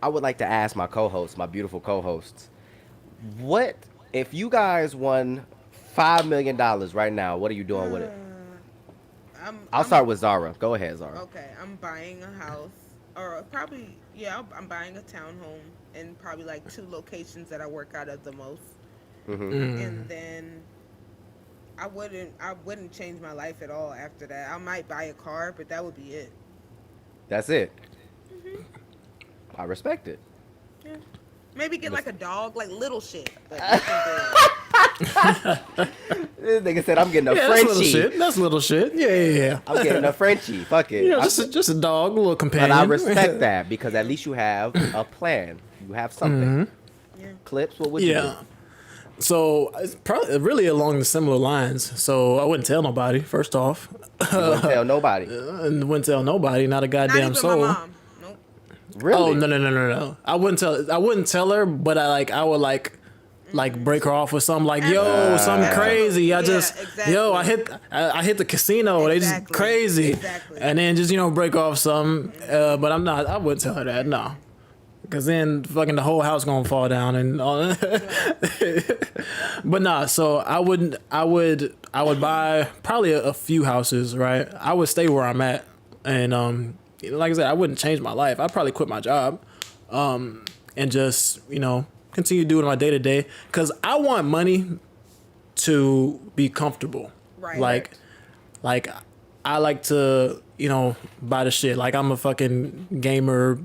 I would like to ask my co-hosts, my beautiful co-hosts, what if you guys won $5 million right now? What are you doing with it? I'll start with Zara. Go ahead, Zara. Okay, I'm buying a house, or probably I'm buying a townhome in probably like 2 locations that I work out of the most, and then I wouldn't change my life at all after that. I might buy a car, but that would be it. That's it. I respect it. Yeah. Maybe get like a dog, like little shit. But nothing This nigga said I'm getting a Yeah, that's little Frenchie. shit. That's little shit. Yeah. I'm getting a Frenchie. Fuck it. You know, I'm- just a dog, a little companion. But I respect that because at least you have a plan. You have something. big. Yeah. Clips, what would you Yeah. So it's probably really along the similar lines. So I wouldn't tell nobody. First off, do? You wouldn't tell nobody. and wouldn't tell nobody. Not a Not goddamn even soul. my mom. Nope. Really? Oh no. I wouldn't tell her, but I would like break her off with something like, yo, something crazy. I just, yo, I hit the casino. They just crazy. And then just, break off something. But I wouldn't tell her that, no. Cause then fucking the whole house gonna fall down and all. But nah, so I would buy probably a few houses, right? I would stay where I'm at. And like I said, I wouldn't change my life. I'd probably quit my job. And just, continue doing my day to day. Cause I want money to be comfortable. Right. Like I like to, buy the shit. Like I'm a fucking gamer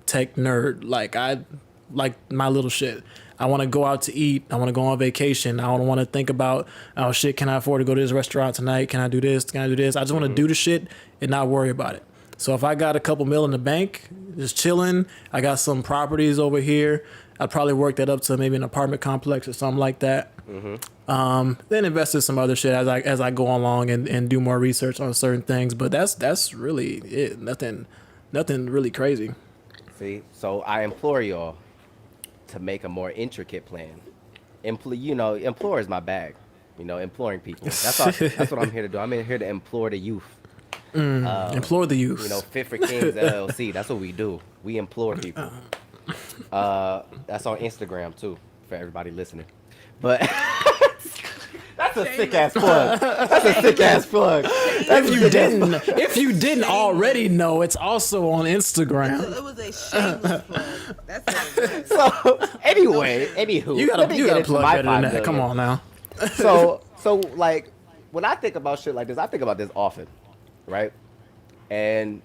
tech nerd. Like I like my little shit. I want to go out to eat. I want to go on vacation. I don't want to think about, oh shit, can I afford to go to this restaurant tonight? Can I do this? Can I do this? I just want to do the shit and not worry about it. So if I got a couple mil in the bank, just chilling, I got some properties over here, I'd probably work that up to maybe an apartment complex or something like that. Then invest in some other shit as I go along and do more research on certain things. But that's really it. Nothing really crazy. See, so I implore y'all to make a more intricate plan. Implore is my bag. Imploring people. That's what I'm here to do. I'm here to implore the youth. Implore the youth. Fit for Kings LLC. That's what we do. We implore people. That's on Instagram too for everybody listening. But that's a sick ass plug. That's a sick ass plug. If you didn't already know, it's also on Instagram. It was a shameless plug. That's what it was. So anyway, anywho, You gotta plug better than that. Come on now. So like when I think about shit like this, I think about this often, right? And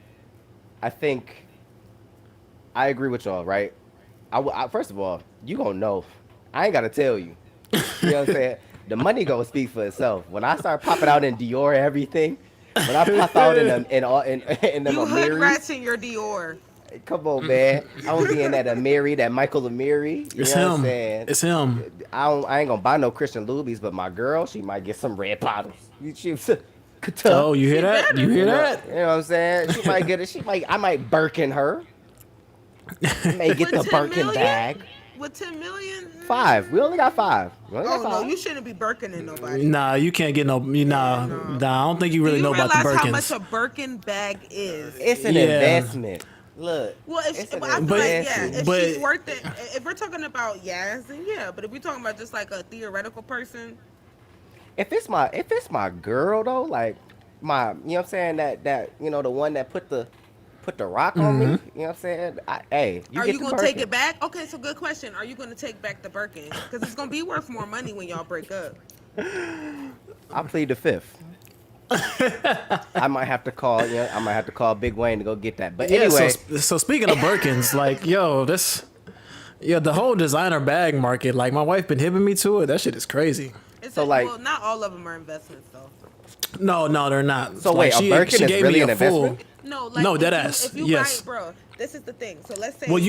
I think I agree with y'all, right? I first of all, you gonna know. I ain't gotta tell you. You know what I'm saying? The money gonna speak for itself. When I start popping out in Dior and everything, when I pop out in them You hood Amiris, rats in your Dior. come on, man. I was in that Amiri, that Michael Amiri. You It's know what I'm him. saying? It's him. I ain't gonna buy no Christian Lubies, but my girl, she might get some red bottles. Oh, you hear that? You hear that? You know what I'm saying? She might get it. I might Birkin her. May get the With 10 Birkin million? bag. With 10 million? 5. We only got 5. Oh, no, you shouldn't be Birkining nobody. Nah, you can't get no. Nah, I don't think you really Do know you about the realize how Birkins. much a Birkin bag is? It's an Yeah. investment. Look. Well, it's if, an I feel like, investment. if But- she's worth it, if we're talking about Yaz, then yeah. But if we're talking about just like a theoretical person, If it's my girl though, like my, you know what I'm saying, that the one that put the rock on me, you know what I'm saying? Hey, are get you the gonna take Birkin. it back? Okay, so good question. Are you gonna take back the Birkin? Because it's gonna be worth more money when y'all break up. I plead the fifth. I might have to call Big Wayne to go get that. But Yeah, anyway, so speaking of Birkins, like, the whole designer bag market, like, my wife been hipping me to it. That shit is crazy. So, like- well, not all of them are investments though. No, they're not. So Like, wait, a Birkin is really an investment? No, like No, if dead you- ass, If you yes. buy, bro, this is the thing. So let's say. Well,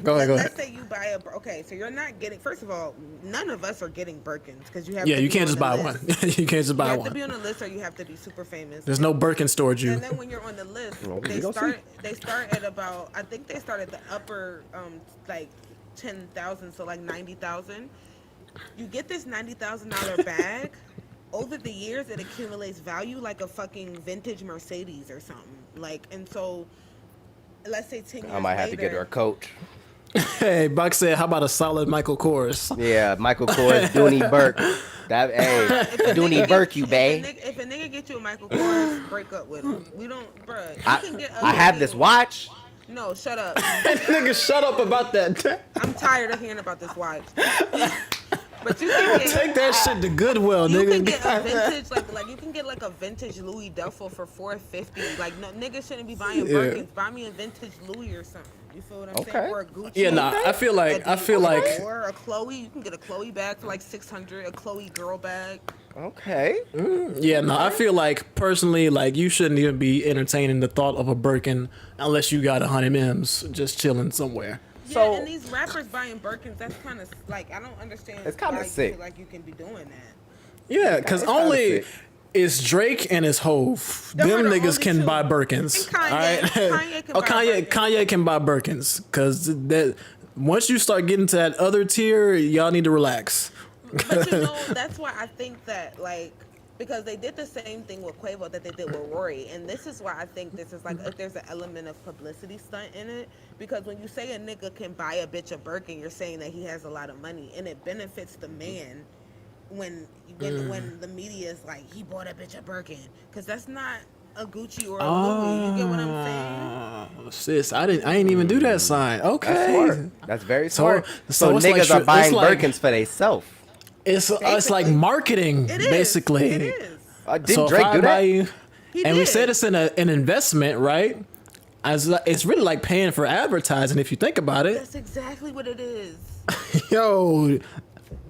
go ahead. Let's say you buy okay, so you're not getting. First of all, none of us are getting Birkins because you have. Yeah, to you be can't on just the buy list. one. You can't just You buy have to one. be on the list, or you have to be super famous. There's no Birkin storage you. And then when you're on the list, Well, we they gonna start. They start at about. I think they start at the upper, like 10,000, so like 90,000. You get this $90,000 bag. Over the years, it accumulates value like a fucking vintage Mercedes or something. Like, and so, let's say 10 years I might have to later, get her a coach. Hey, Buck said, how about a solid Michael Kors? Yeah, Michael Kors, Dooney Burke. That Dooney Burke, you bae. If a nigga get you a Michael Kors, break up with him. We don't, bruh. You can get I have this watch. No, shut up. Nigga, shut up about that. I'm tired of hearing about this watch. But you can get Take that shit to Goodwill, You nigga. can get a vintage, like you can get like a vintage Louis duffel for $450. Like no, niggas shouldn't be buying Yeah. Birkins. Buy me a vintage Louis or something. You feel what I'm Okay. saying? Or a Gucci. Yeah, nah, I feel like Or a Chloe. You can get a Chloe bag for like $600. A Chloe girl bag. Okay. I feel like personally, like, you shouldn't even be entertaining the thought of a Birkin unless you got 100 M's just chilling somewhere. Yeah, So- and these rappers buying Birkins, that's kind of like I don't understand. It's kinda why you sick. feel like you can be doing that. Yeah, because It's kinda only sick. it's Drake and his Hove. Them are Them the niggas only can two. buy Birkins. And Kanye. All right? Kanye can buy Birkins. Kanye can buy Birkins because Once you start getting to that other tier, y'all need to relax. But you know, that's why I think that, like, because they did the same thing with Quavo that they did with Rory, and this is why I think this is like, if there's an element of publicity stunt in it, because when you say a nigga can buy a bitch a Birkin, you're saying that he has a lot of money, and it benefits the man when the media is like, he bought a bitch a Birkin, because that's not a Gucci or a Louis. You get what I'm saying? Sis, I didn't even do that sign. Okay, That's smart. That's very So- smart. so So, it's niggas like- are buying it's like- Birkins for themselves. it's like Basically. marketing, It is. basically. It is. Did So Drake if I do buy that? you, He and we did. said it's an investment, right? It's really like paying for advertising if you think about it. That's exactly what it is. Yo, we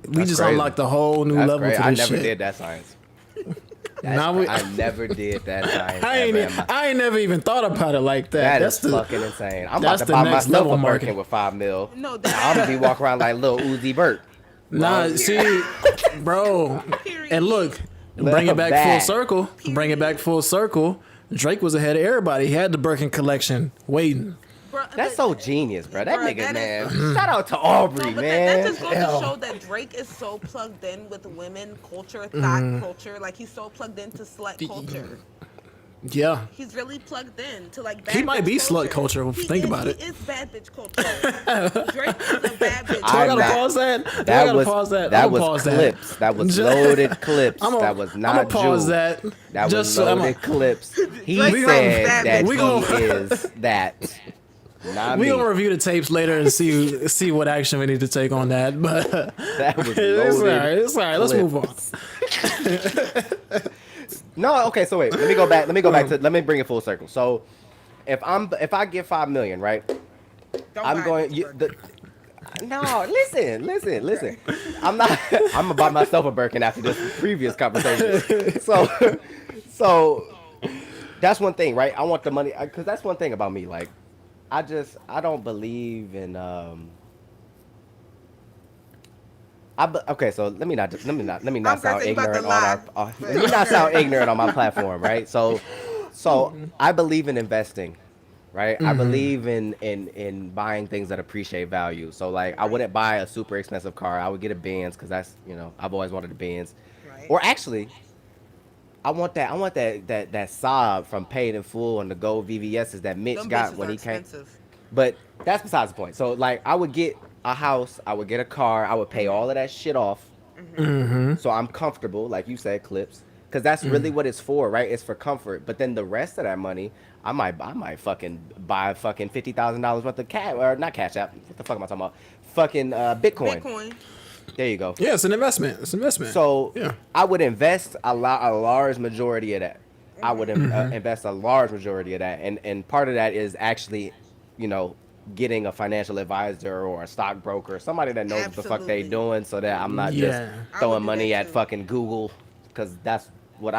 That's just crazy. unlocked a whole new That's level great. to I this never shit. did that science. Now we- I never did that science. I ain't, ever in my- I ain't never even thought about it like that. That That's is the fucking insane. I'm about that's to the buy next myself level a marketing. Birkin with $5 million. No, I'm that gonna be walking around like Lil Uzi Vert. nah. Well, See, bro, Period. and look, Let bring it him back back. full circle. Bring it back full circle. Drake was ahead of everybody. He had the Birkin collection waiting. Bruh, That's but- so genius, bro. That Bruh, nigga, that is- man. Shout out to Aubrey, No, but man. that just goes to Hell. show that Drake is so plugged in with women culture, thought Mm-hmm. culture. Like, he's so plugged into slut culture. Yeah, He's really plugged in to, like, bad He might bitch be slut culture, if you think about it. He is bad bitch culture. Drake is a bad bitch. do I I'm gotta not- pause that? Do I That gotta was pause that? that I'ma was pause clips. That was Ju- loaded clips. I'ma- That was I'ma not pause Jules. that. That was Just so I'ma- loaded clips. He Drake gonna- said that we he gonna- is that. Not We me. gonna review the tapes later and see what action we need to take on that. But That was it's loaded. alright. It's alright. Let's move on. No, okay. So wait, let me go back. Let me bring it full circle. So, if I get $5 million, right? Don't I'm buy going. bitch You, Birkin. no, listen. I'm not. I'm gonna buy myself a Birkin after this previous conversation. So that's one thing, right? I want the money because that's one thing about me. Like, I don't believe in. Okay, so let me not I'm sound gonna say about ignorant to on our. lie. Let me not sound ignorant on my platform, right? So I believe in investing, right? I believe in buying things that appreciate value. So like, I wouldn't buy a super expensive car. I would get a Benz because that's I've always wanted a Benz. Right. Or actually, I want that Saab from Paid in Full and the gold VVS's that Mitch Them got bitches when are he came. expensive. But that's besides the point. So like, I would get a house, I would get a car, I would pay all of that shit off. So I'm comfortable, like you said, clips, because that's really what it's for, right? It's for comfort. But then the rest of that money, I might fucking buy fucking $50,000 worth of cash, or not Cash App. What the fuck am I talking about? Fucking Bitcoin. Bitcoin. There you go. Yeah, it's an investment. It's an investment. So yeah. I would invest a large majority of that. I would invest a large majority of that, and part of that is actually, getting a financial advisor or a stockbroker, somebody that knows what the fuck they Absolutely. doing, so that I'm not Yeah. just I would throwing do money that at too. fucking Google, because that's what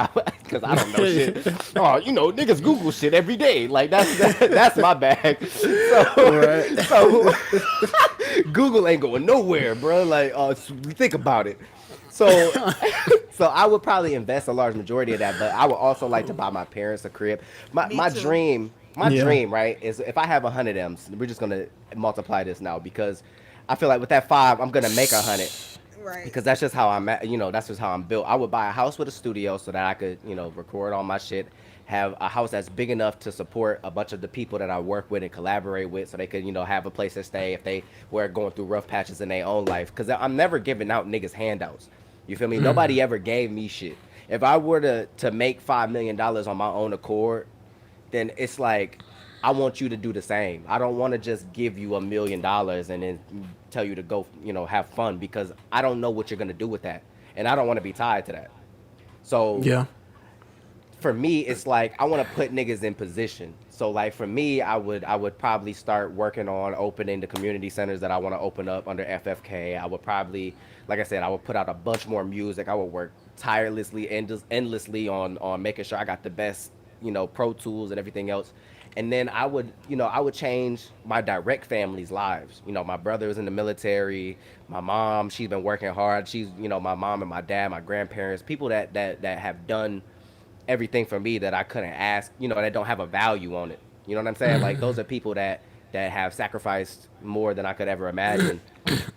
because I don't know shit. Oh, niggas Google shit every day. Like that's my bag. So Google ain't going nowhere, bro. Like, think about it. So, so I would probably invest a large majority of that, but I would also like to buy my parents a crib. My Me my too. dream, Yeah. right, is if I have 100 M's, we're just gonna multiply this now because I feel like with that 5, I'm gonna make 100 Right. because that's just how I'm at. That's just how I'm built. I would buy a house with a studio so that I could, record all my shit. Have a house that's big enough to support a bunch of the people that I work with and collaborate with, so they could, have a place to stay if they were going through rough patches in their own life. Because I'm never giving out niggas handouts. You feel me? Nobody ever gave me shit. If I were to make $5 million on my own accord, then it's like, I want you to do the same. I don't want to just give you $1 million and then tell you to go, have fun, because I don't know what you're gonna do with that, and I don't want to be tied to that. So Yeah. for me, it's like I want to put niggas in position. So like for me, I would probably start working on opening the community centers that I want to open up under FFK. I would probably, like I said, I would put out a bunch more music. I would work tirelessly, endlessly on making sure I got the best, Pro Tools and everything else. And then I would change my direct family's lives. My brother is in the military. My mom, she's been working hard. She's, my mom and my dad, my grandparents, people that have done everything for me that I couldn't ask, that don't have a value on it. You know what I'm saying? Like, those are people that that have sacrificed more than I could ever imagine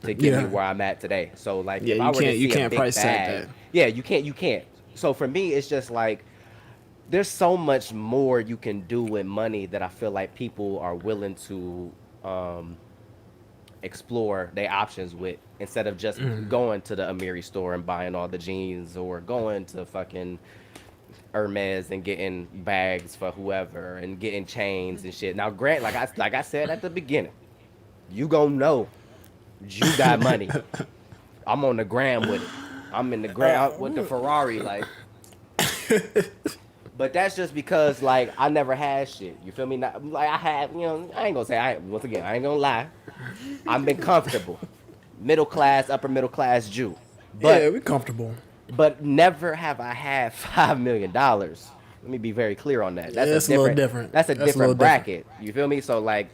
to get Yeah. me where I'm at today. So like, Yeah, if I you were to can't- you see a can't big price tag bag, that. yeah, you can't. So for me, it's just like there's so much more you can do with money that I feel like people are willing to explore their options with instead of just going to the Amiri store and buying all the jeans or going to fucking Hermes and getting bags for whoever and getting chains and shit. Now, Grant, like I said at the beginning, you gonna know you got money. I'm on the gram with it. I'm in the gram with the Ferrari, like. But that's just because like I never had shit. You feel me? Not, like I have, you know. I ain't gonna say I ain't gonna lie. I've been comfortable, middle class, upper middle class Jew. But Yeah, we comfortable. but never have I had $5 million. Let me be very clear on that. That's it's a little different. That's a That's a different little bracket. You feel me? So like,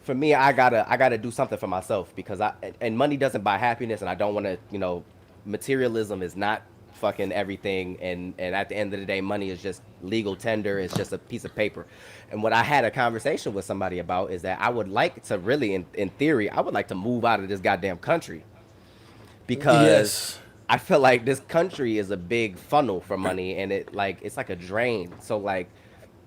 for me, I gotta do something for myself because and money doesn't buy happiness, and I don't want to. You know, materialism is not fucking everything, and at the end of the day, money is just legal tender. It's just a piece of paper. And what I had a conversation with somebody about is that I would like to really, in theory, I would like to move out of this goddamn country because Yes. I feel like this country is a big funnel for money, and it's like a drain. So like,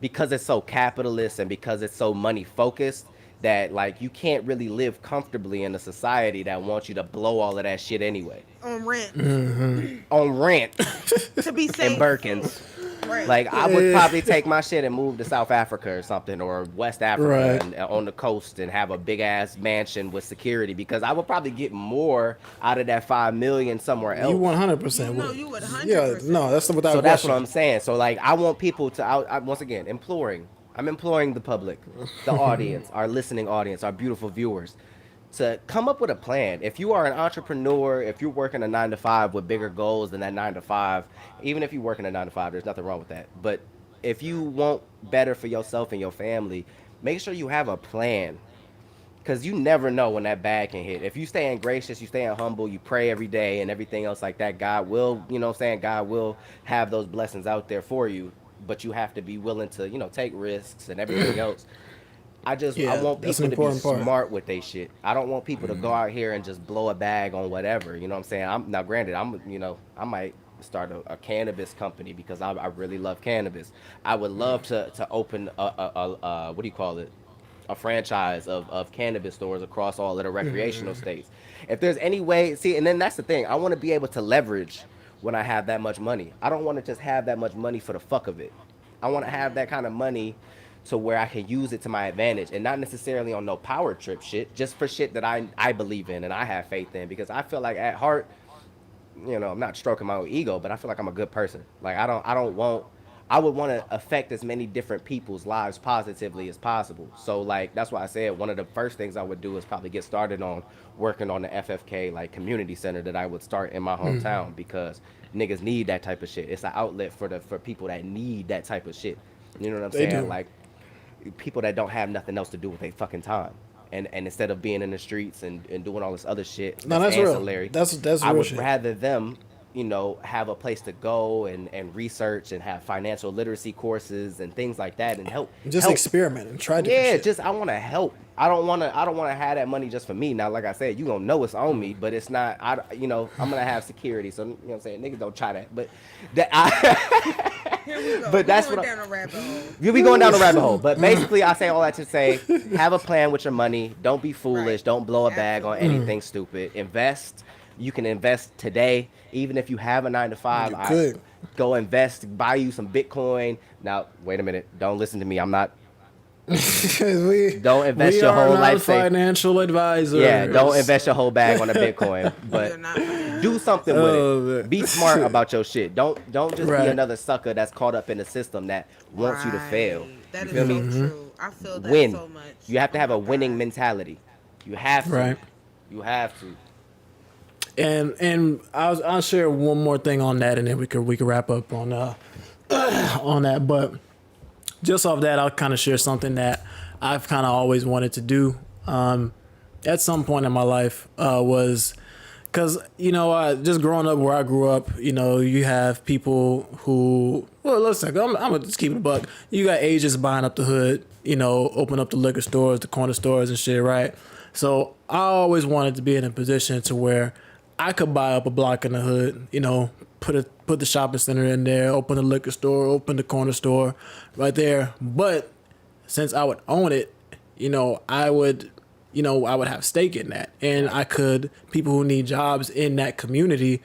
because it's so capitalist and because it's so money focused, that like you can't really live comfortably in a society that wants you to blow all of that shit anyway On rent. on rent To be and safe. Birkins. Right. Like I would probably take my shit and move to South Africa or something, or West Africa Right. and on the coast and have a big ass mansion with security because I would probably get more out of that 5 million somewhere else. You 100% No, would. you would Yeah, 100%. no, that's without So that's question. what I'm saying. So like, I want people to once again I'm imploring the public, the audience, our listening audience, our beautiful viewers, to come up with a plan. If you are an entrepreneur, if you're working a 9-to-5 with bigger goals than that 9-to-5, even if you're working a 9-to-5, there's nothing wrong with that. But if you want better for yourself and your family, make sure you have a plan. Because you never know when that bag can hit. If you staying gracious, you staying humble, you pray every day and everything else like that, God will, you know what I'm saying, God will have those blessings out there for you. But you have to be willing to, you know, take risks and everything else. I Yeah, want that's people an to be important part. smart with their shit. I don't want people to go out here and just blow a bag on whatever. You know what I'm saying? Now, granted, I might start a cannabis company because I really love cannabis. I would love to open a what do you call it? A franchise of cannabis stores across all of the recreational states. If there's any way, see, and then that's the thing. I want to be able to leverage when I have that much money. I don't want to just have that much money for the fuck of it. I want to have that kind of money to where I can use it to my advantage and not necessarily on no power trip shit, just for shit that I believe in and I have faith in, because I feel like at heart, you know, I'm not stroking my own ego, but I feel like I'm a good person. Like I would want to affect as many different people's lives positively as possible. So like, that's why I said one of the first things I would do is probably get started on working on the FFK like community center that I would start in my hometown, because niggas need that type of shit. It's an outlet for people that need that type of shit. You know what I'm They saying? do. Like people that don't have nothing else to do with their fucking time. And instead of being in the streets and doing all this other shit, No, that's real. ancillary, That's I real would shit. rather them, you know, have a place to go and research and have financial literacy courses and things like that and help. Just help. experiment and try different Yeah, shit. just I want to help. I don't want to have that money just for me. Now, like I said, you gonna know it's on me, but it's not. I'm gonna have security, so you know what I'm saying. Niggas don't try that, but Here we go. But that's We're what down a rabbit hole. you'll be going down the rabbit hole. But basically, I say all that to say, have a plan with your money. Don't be foolish. Right. Don't blow a bag on Absolutely. anything stupid. Invest. You can invest today, even if you have a 9-to-5. You could. Go invest. Buy you some Bitcoin. Now, wait a minute. Don't listen to me. I'm not. Don't invest we your are whole not life savings. financial advisors. Yeah, don't invest your whole bag on a Bitcoin, You're but not funny. do something with Oh, it. man. Be smart about your shit. Don't just Right. be another sucker that's caught up in the system that wants you to fail. Right. That You is feel so me? true. I feel that Win. so much. You have to have Oh a my winning God. mentality. You have to. Right. You have to. And I'll share one more thing on that, and then we could wrap up on on that. But just off that, I'll kind of share something that I've kind of always wanted to do. At some point in my life, was Because, you know, just growing up where I grew up, you know, you have people who, well, listen, I'm going to just keep it a buck. You got agents buying up the hood, you know, open up the liquor stores, the corner stores and shit, right? So I always wanted to be in a position to where I could buy up a block in the hood, you know, put the shopping center in there, open the liquor store, open the corner store right there. But since I would own it, you know, I would have stake in that. And people who need jobs in that community,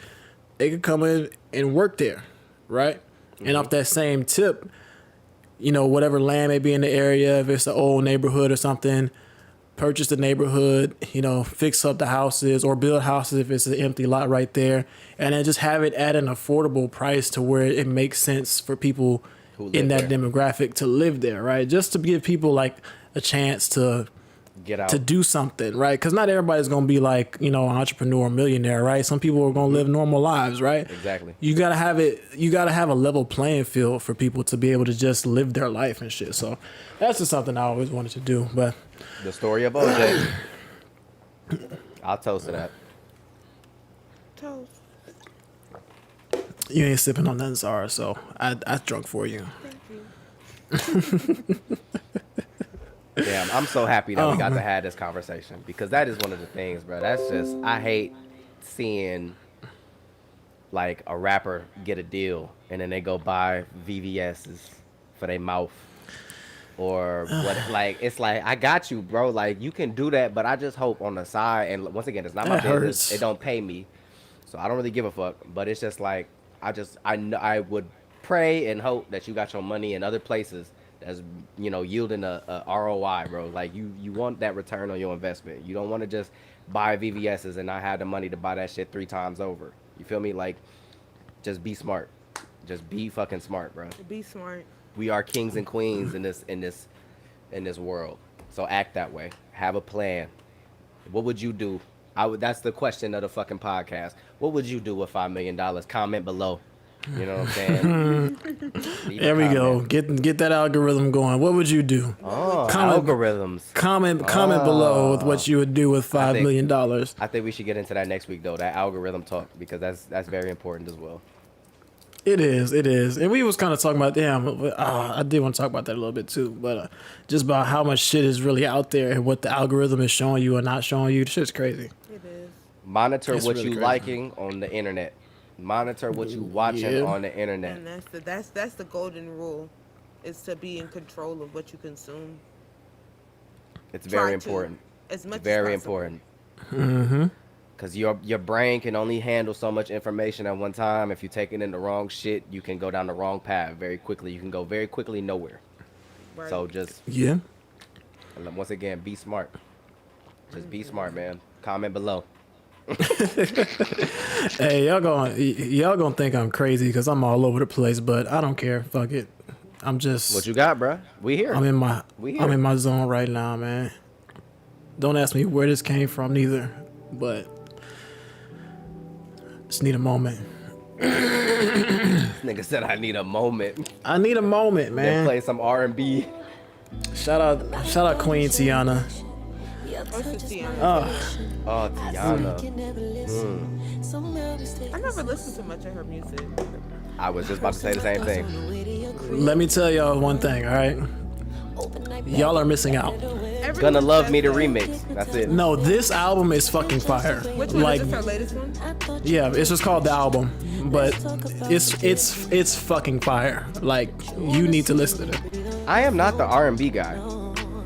they could come in and work there, right? Mm-hmm. And off that same tip, you know, whatever land may be in the area, if it's an old neighborhood or something, purchase the neighborhood, you know, fix up the houses or build houses if it's an empty lot right there. And then just have it at an affordable price to where it makes sense for people in that demographic to live there, right? Just to give people like a chance to get out, to do something, right? Because not everybody's gonna be like, you know, an entrepreneur, millionaire, right? Some people are gonna live normal lives, right? Exactly. You gotta have a level playing field for people to be able to just live their life and shit. So that's just something I always wanted to do. But the story of OJ, I'll toast to that. Toast. You ain't sipping on nothing, Zara, so I drunk for you. Thank you. Damn, I'm so happy that we got to have this conversation because that is one of the things, bro. That's just, I hate seeing like a rapper get a deal and then they go buy VVS's for their mouth or what. Like, it's like, I got you, bro. Like, you can do that, but I just hope on the side, and once again, it's not my business. It don't pay me, so I don't really give a fuck. But it's just like, I would pray and hope that you got your money in other places that's, you know, yielding a ROI, bro. Like, you want that return on your investment. You don't want to just buy VVS's and not have the money to buy that shit 3 times over. You feel me? Like, just be smart. Just be fucking smart, bro. Be smart. We are kings and queens in this world. So act that way. Have a plan. What would you do? That's the question of the fucking podcast. What would you do with $5 million? Comment below. You know what I'm saying? There we go. Get that algorithm going. What would you do? Oh, algorithms. Comment below with what you would do with $5 million. I think we should get into that next week though. That algorithm talk, because that's very important as well. It is. And we was kind of talking about, I did want to talk about that a little bit too, but just about how much shit is really out there and what the algorithm is showing you or not showing you. The shit's crazy. It is. Monitor It's what really you crazy. liking on the internet. Monitor what you watching on the internet. And that's the golden rule, is to be in control of what you consume. It's very Try to, important. as much Very as possible. important. Mm-hmm. Because your brain can only handle so much information at one time. If you're taking in the wrong shit, you can go down the wrong path very quickly. You can go very quickly nowhere. Right. So just, Yeah. once again, be smart. Just be smart, man. Comment below. Hey, y'all gonna think I'm crazy because I'm all over the place, but I don't care. Fuck it. I'm just. What you got, bruh? We here. I'm in my. We here. I'm in my zone right now, man. Don't ask me where this came from, neither. But just need a moment. Nigga said I need a moment. I need a moment, Then man. play some R&B. Shout out Queen Tiana. What's the Tiana? Oh, Tiana. I never listened to much of her music. I was just about to say the same thing. Let me tell y'all one thing, all right? Y'all are missing out. Everyone Gonna Love says Me the that. remix. That's it. No, this album is fucking fire. Which one Like, is this, her latest one? yeah, it's just called the album, but it's fucking fire. Like, you need to listen to it. I am not the R&B guy.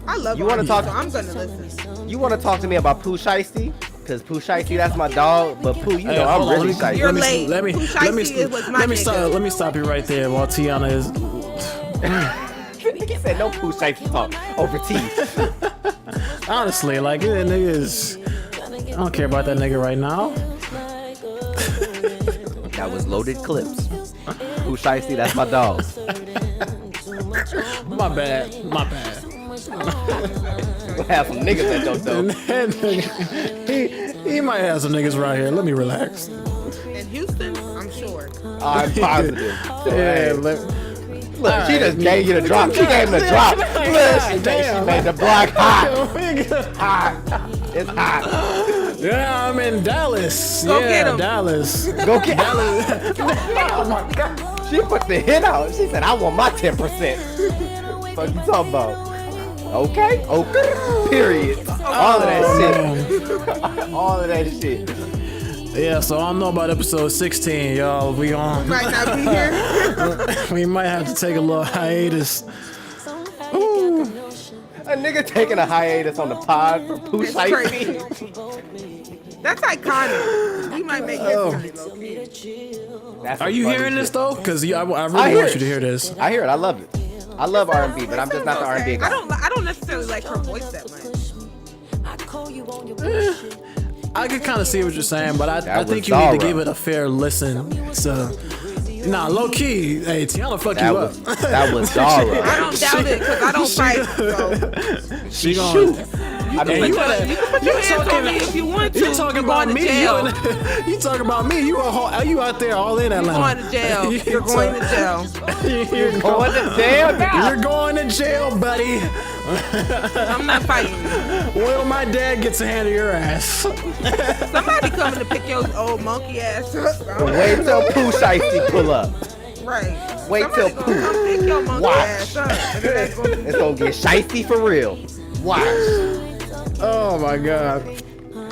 I love You wanna R&B, talk- so I'm gonna listen. You want to talk to me about Pooh Shiesty? Because Pooh Shiesty, that's my dog. But Pooh, you know, I'm hold on, really let shiesty. me- You're let me- late. Let me Pooh let me Shiesty was my let me nigga. stop. Let me stop you right there while Tiana is. He said no Pooh Shiesty talk over tea. Honestly, like, that nigga is. I don't care about that nigga right now. That was loaded clips. Pooh Shiesty, that's my dog. My bad. We'll have some niggas that don't know. That nigga, he might have some niggas right here. Let me relax. In Houston, I'm sure. I'm positive. So, hey, Yeah, look, she just gave you the drop. She gave him the drop. Look, she made the block hot. Hot. It's hot. Yeah, I'm in Dallas. Go yeah, get 'em. Dallas. Go get Oh my god. She put the hit out. She said, I want my 10%. What you talking about? Okay. Period. All of that shit. All of that shit. Yeah, so I don't know about episode 16, y'all. We on. Might not be here. We might have to take a little hiatus. Ooh. A nigga taking a hiatus on the pod for Pooh It's Shiesty. crazy. That's iconic. We might make history, low-key. That's Are some you funny hearing this shit. though? Because I I really hear want it. you to hear this. I hear it. I love it. I love R&B, but I'm just not the R&B I guy. don't necessarily like her voice that much. I can kind of see what you're saying, but I That think was you need to Zara. give it a fair listen. So, nah, low key, hey, Tiana fuck That you was up. that was I Zara. don't doubt it because I don't fight. So She Shoot. gonna. I Hey, mean, you gotta- you can put your hands on me if you want to. You talking about me? Jail. You talking about me? You out there all in Atlanta? Going to jail. You're going to jail. You're going to jail now. You're going to jail, buddy. I'm not fighting you. Well, my dad gets a hand of your ass. Somebody coming to pick your old monkey ass up. Wait till Pooh Shiesty pull up. Right. Wait till Somebody gonna come pick your monkey Watch. ass up. And then that's gonna be It's gonna get shiesty for real. Watch. Oh my god.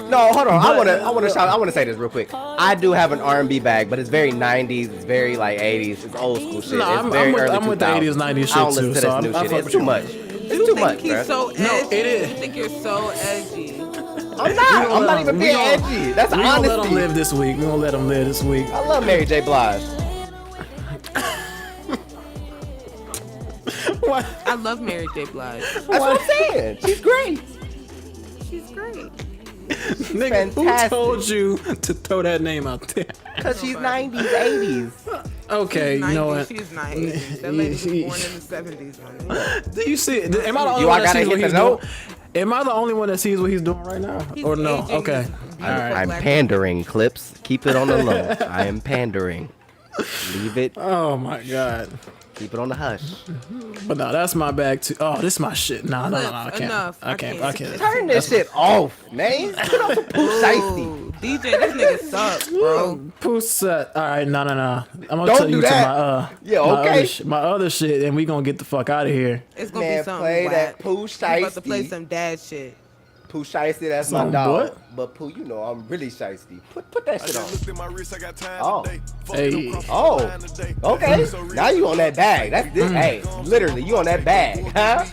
No, hold on. I wanna say this real quick. I do have an R&B bag, but it's very 90s. It's very like 80s. It's old school shit. No, it's I'm very with- early I'm with the 80s, 90s I don't shit, listen too, to this so new I shit. fuck It's with too you. much. You It's too much, think he's bruh. so edgy? No, it is. You think you're so edgy? I'm not. I'm not even We being gonna- edgy. That's We gonna let him honesty. live this week. We gonna let him live this week. I love Mary J. Blige. What? I love Mary J. Blige. That's what I'm saying. She's great. She's great. Nigga, who fantastic. told you to throw that name out there? Cause she's 90s, 80s. Okay, you know what? She's 90s. That lady was born in the 70s, man. Do you see? Am I the only You one I that gotta sees what hit he's the doing? note? Am I the only one that sees what he's doing right now? He's Or no? aging Okay. his All right. I'm Black pandering, Clips. Keep it on the low. I am pandering. Leave it. Oh my god. Keep it on the hush. But no, that's my bag too. Oh, this is my shit. No, I can't. Enough. I can't. Turn this shit off, man. Put on some Pooh Shiesty. Ooh, DJ, this nigga sucks, bro. Pussy. All right, no. I'm gonna Don't tell do you that. to my Yeah, my okay. other my other shit, and we gonna get the fuck out of here. It's gonna Man, be something play that whack. Pooh I'm about to play Shiesty. some dad shit. Pooh Shiesty, that's my Some dog. what? But Pooh, you know I'm really shiesty. Put that I shit on. just looked at my wrist, I got time Oh. today. Fuck Hey. them crossing Oh. the line today. Okay. So Now you on that bag. That's this. Hey, literally, you on that bag, huh?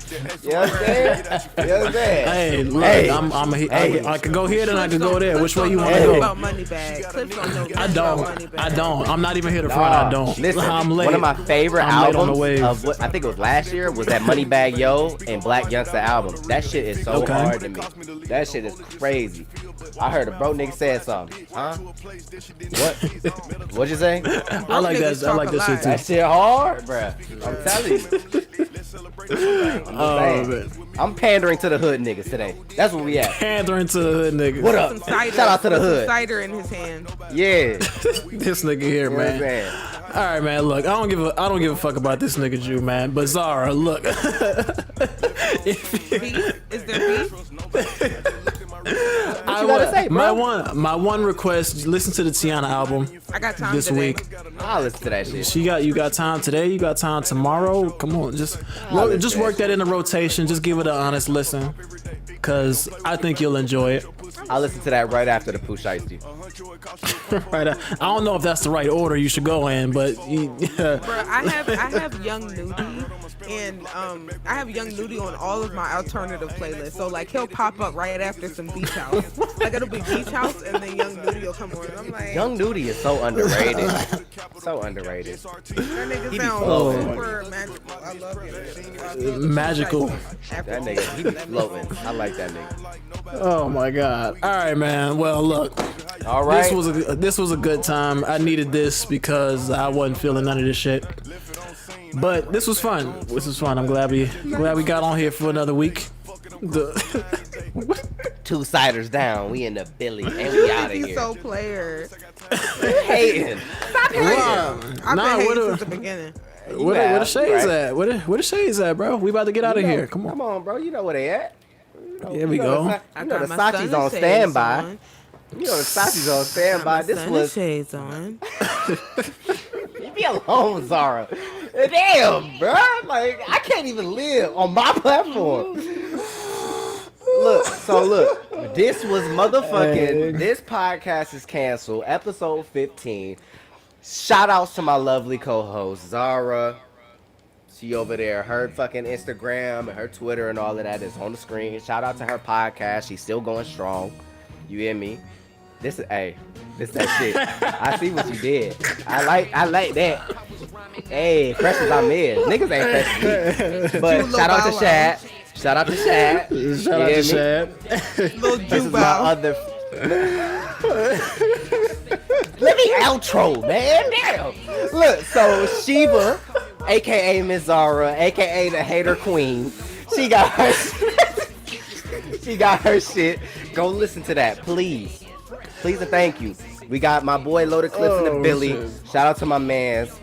You know what I'm saying? You know what I'm saying? Hey, look, Hey. I can go here, then I can go there. Which way you want to Hey. go? About money bag. Clips don't know I about money don't. bag. I don't. I'm not even here to front. I don't. Listen, I'm late. one of my favorite I'm late on the albums wave. of what I think it was last year was that Moneybag Yo and Black Youngster album. That shit is so Okay. hard to me. That shit is crazy. I heard a bro nigga said something. Huh? What? What'd you say? I like that. I like that shit That too. shit hard, bruh. I'm telling you. Oh saying. man, I'm pandering to the hood niggas today. That's where we at. pandering to the hood nigga. What up? Some cider. Shout out to the with some hood. cider in his hand. Yeah. This nigga here, You know what I'm man. saying? All right, man. Look, I don't give a fuck about this nigga Jew, man. But Zara, look. Beef? Is there beef? What you gotta say, bro? my one request: listen to the Tiana album I got time this today. week. I'll listen to that shit. You got time today. You got time tomorrow. Come on, just work that in the rotation. Just give it an honest listen, cause I think you'll enjoy it. I'll listen to that right after the Pooh Shiesty. Right. I don't know if that's the right order you should go in, but yeah. Bro, I have Young Nudie, and I have Young Nudie on all of my alternative playlists. So like he'll pop up right after some Beach House. Like it'll be Beach House, and then Young Nudie will come on. And I'm like, Young Nudie is so underrated. So underrated. that nigga be sounds flowing. super magical. I love Young Nudie. Magical. That nigga, he be floating. I like that nigga. Oh my god. All right, man. Well, look. All right. This was a good time. I needed this because I wasn't feeling none of this shit. But this was fun. This was fun. I'm glad we got on here for another week. Two ciders down. We in the Billy and we out of He's here. so player. Hating. Wow. I've Nah, been where hating the since the beginning. where the shades right. at? Where the shades at, bro? We about to get out of You know- here. Come on. Come on, bro. You know where they at. Here we go. You know the my Sachi's on sunshades standby. on. You know the Sachi's on standby. This was shades on. leave me alone, Zara. Damn, bro. Like I can't even live on my platform. Look. This was motherfucking. This podcast is canceled. Episode 15. Shout outs to my lovely co-host Zara. She over there. Her fucking Instagram and her Twitter and all of that is on the screen. Shout out to her podcast. She's still going strong. You hear me? This that shit. I see what you did. I like that. Hey, fresh as I'm in. Niggas ain't fresh as me. But shout out to Shad. Shout out to Shad. Shout out to Shad. This is my other. Let me outro, man. Damn. Look, so Shiva, aka Miss Zara, aka the hater queen, she got her. She got her shit. Go listen to that, please. Please and thank you. We got my boy Loaded Clips in the Billy. Shit. Shout out to my mans.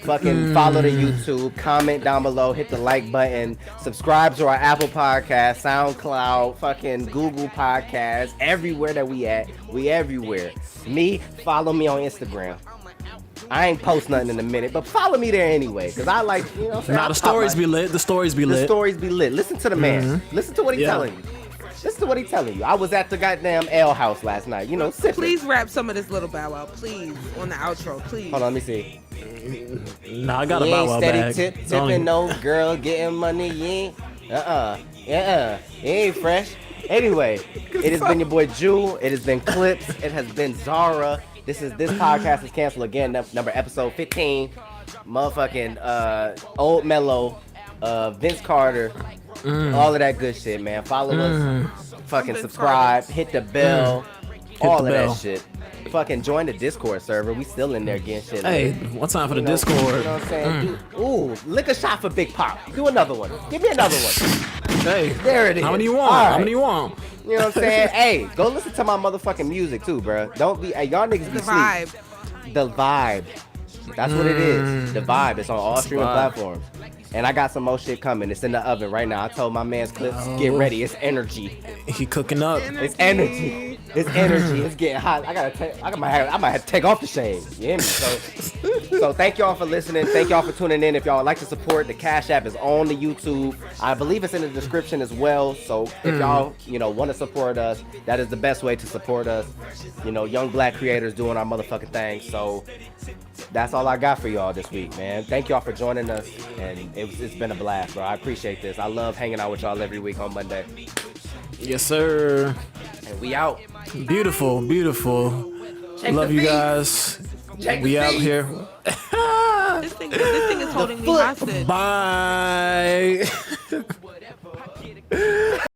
Fucking follow the YouTube, comment down below, hit the like button, subscribe to our Apple Podcast, SoundCloud, fucking Google Podcast, everywhere that we at. We everywhere. Follow me on Instagram. I ain't post nothing in a minute, but follow me there anyway, because I like, you know what I'm saying? Nah, the stories be lit. The stories be The lit. stories be lit. Listen to the man. Listen to what he's Yeah. telling you. Listen to what he's telling you. I was at the goddamn ale house last night, you know, sipping. Please rap some of this little Bow Wow, please, on the outro, please. Hold on, let me see. Nah, I got a You Bow ain't Wow steady bag. It's only- tipping no girl getting money. You ain't. You ain't fresh. Anyway, it has been your boy Jew. It has been Clips. It has been Zara. This podcast is canceled again. Number episode 15. Motherfucking Old Mellow, Vince Carter, all of that good shit, man. Follow us. Fucking Vince subscribe. Hit the bell. All the of bell. that shit. Fucking join the Discord server. We still in there getting shit. Hey, lit. one time for the You know Discord. what I'm saying? Ooh, lick a shot for Big Pop. Do another one. Give me another one. Hey, There it is. how many you want? All How right. many you want? You know what I'm saying? Hey, go listen to my motherfucking music too, bro. Don't be, hey, y'all niggas be The vibe. sleep. The vibe. That's what it is. The vibe. It's on all streaming vibe. platforms. And I got some more shit coming. It's in the oven right now. I told my man's Clips, get ready. It's energy. He cooking up. It's energy. It's energy. It's getting hot. I might have to take off the shade. You hear me? So thank y'all for listening. Thank y'all for tuning in. If y'all would like to support, the Cash App is on the YouTube. I believe it's in the description as well. So if y'all, want to support us, that is the best way to support us. Young black creators doing our motherfucking thing. So that's all I got for y'all this week, man. Thank y'all for joining us, and it's been a blast, bro. I appreciate this. I love hanging out with y'all every week on Monday. Yes, sir. And we out. Beautiful, beautiful. Check Love the you feed. guys. Check We the out feed. here. This thing is holding me foot. hostage. Bye.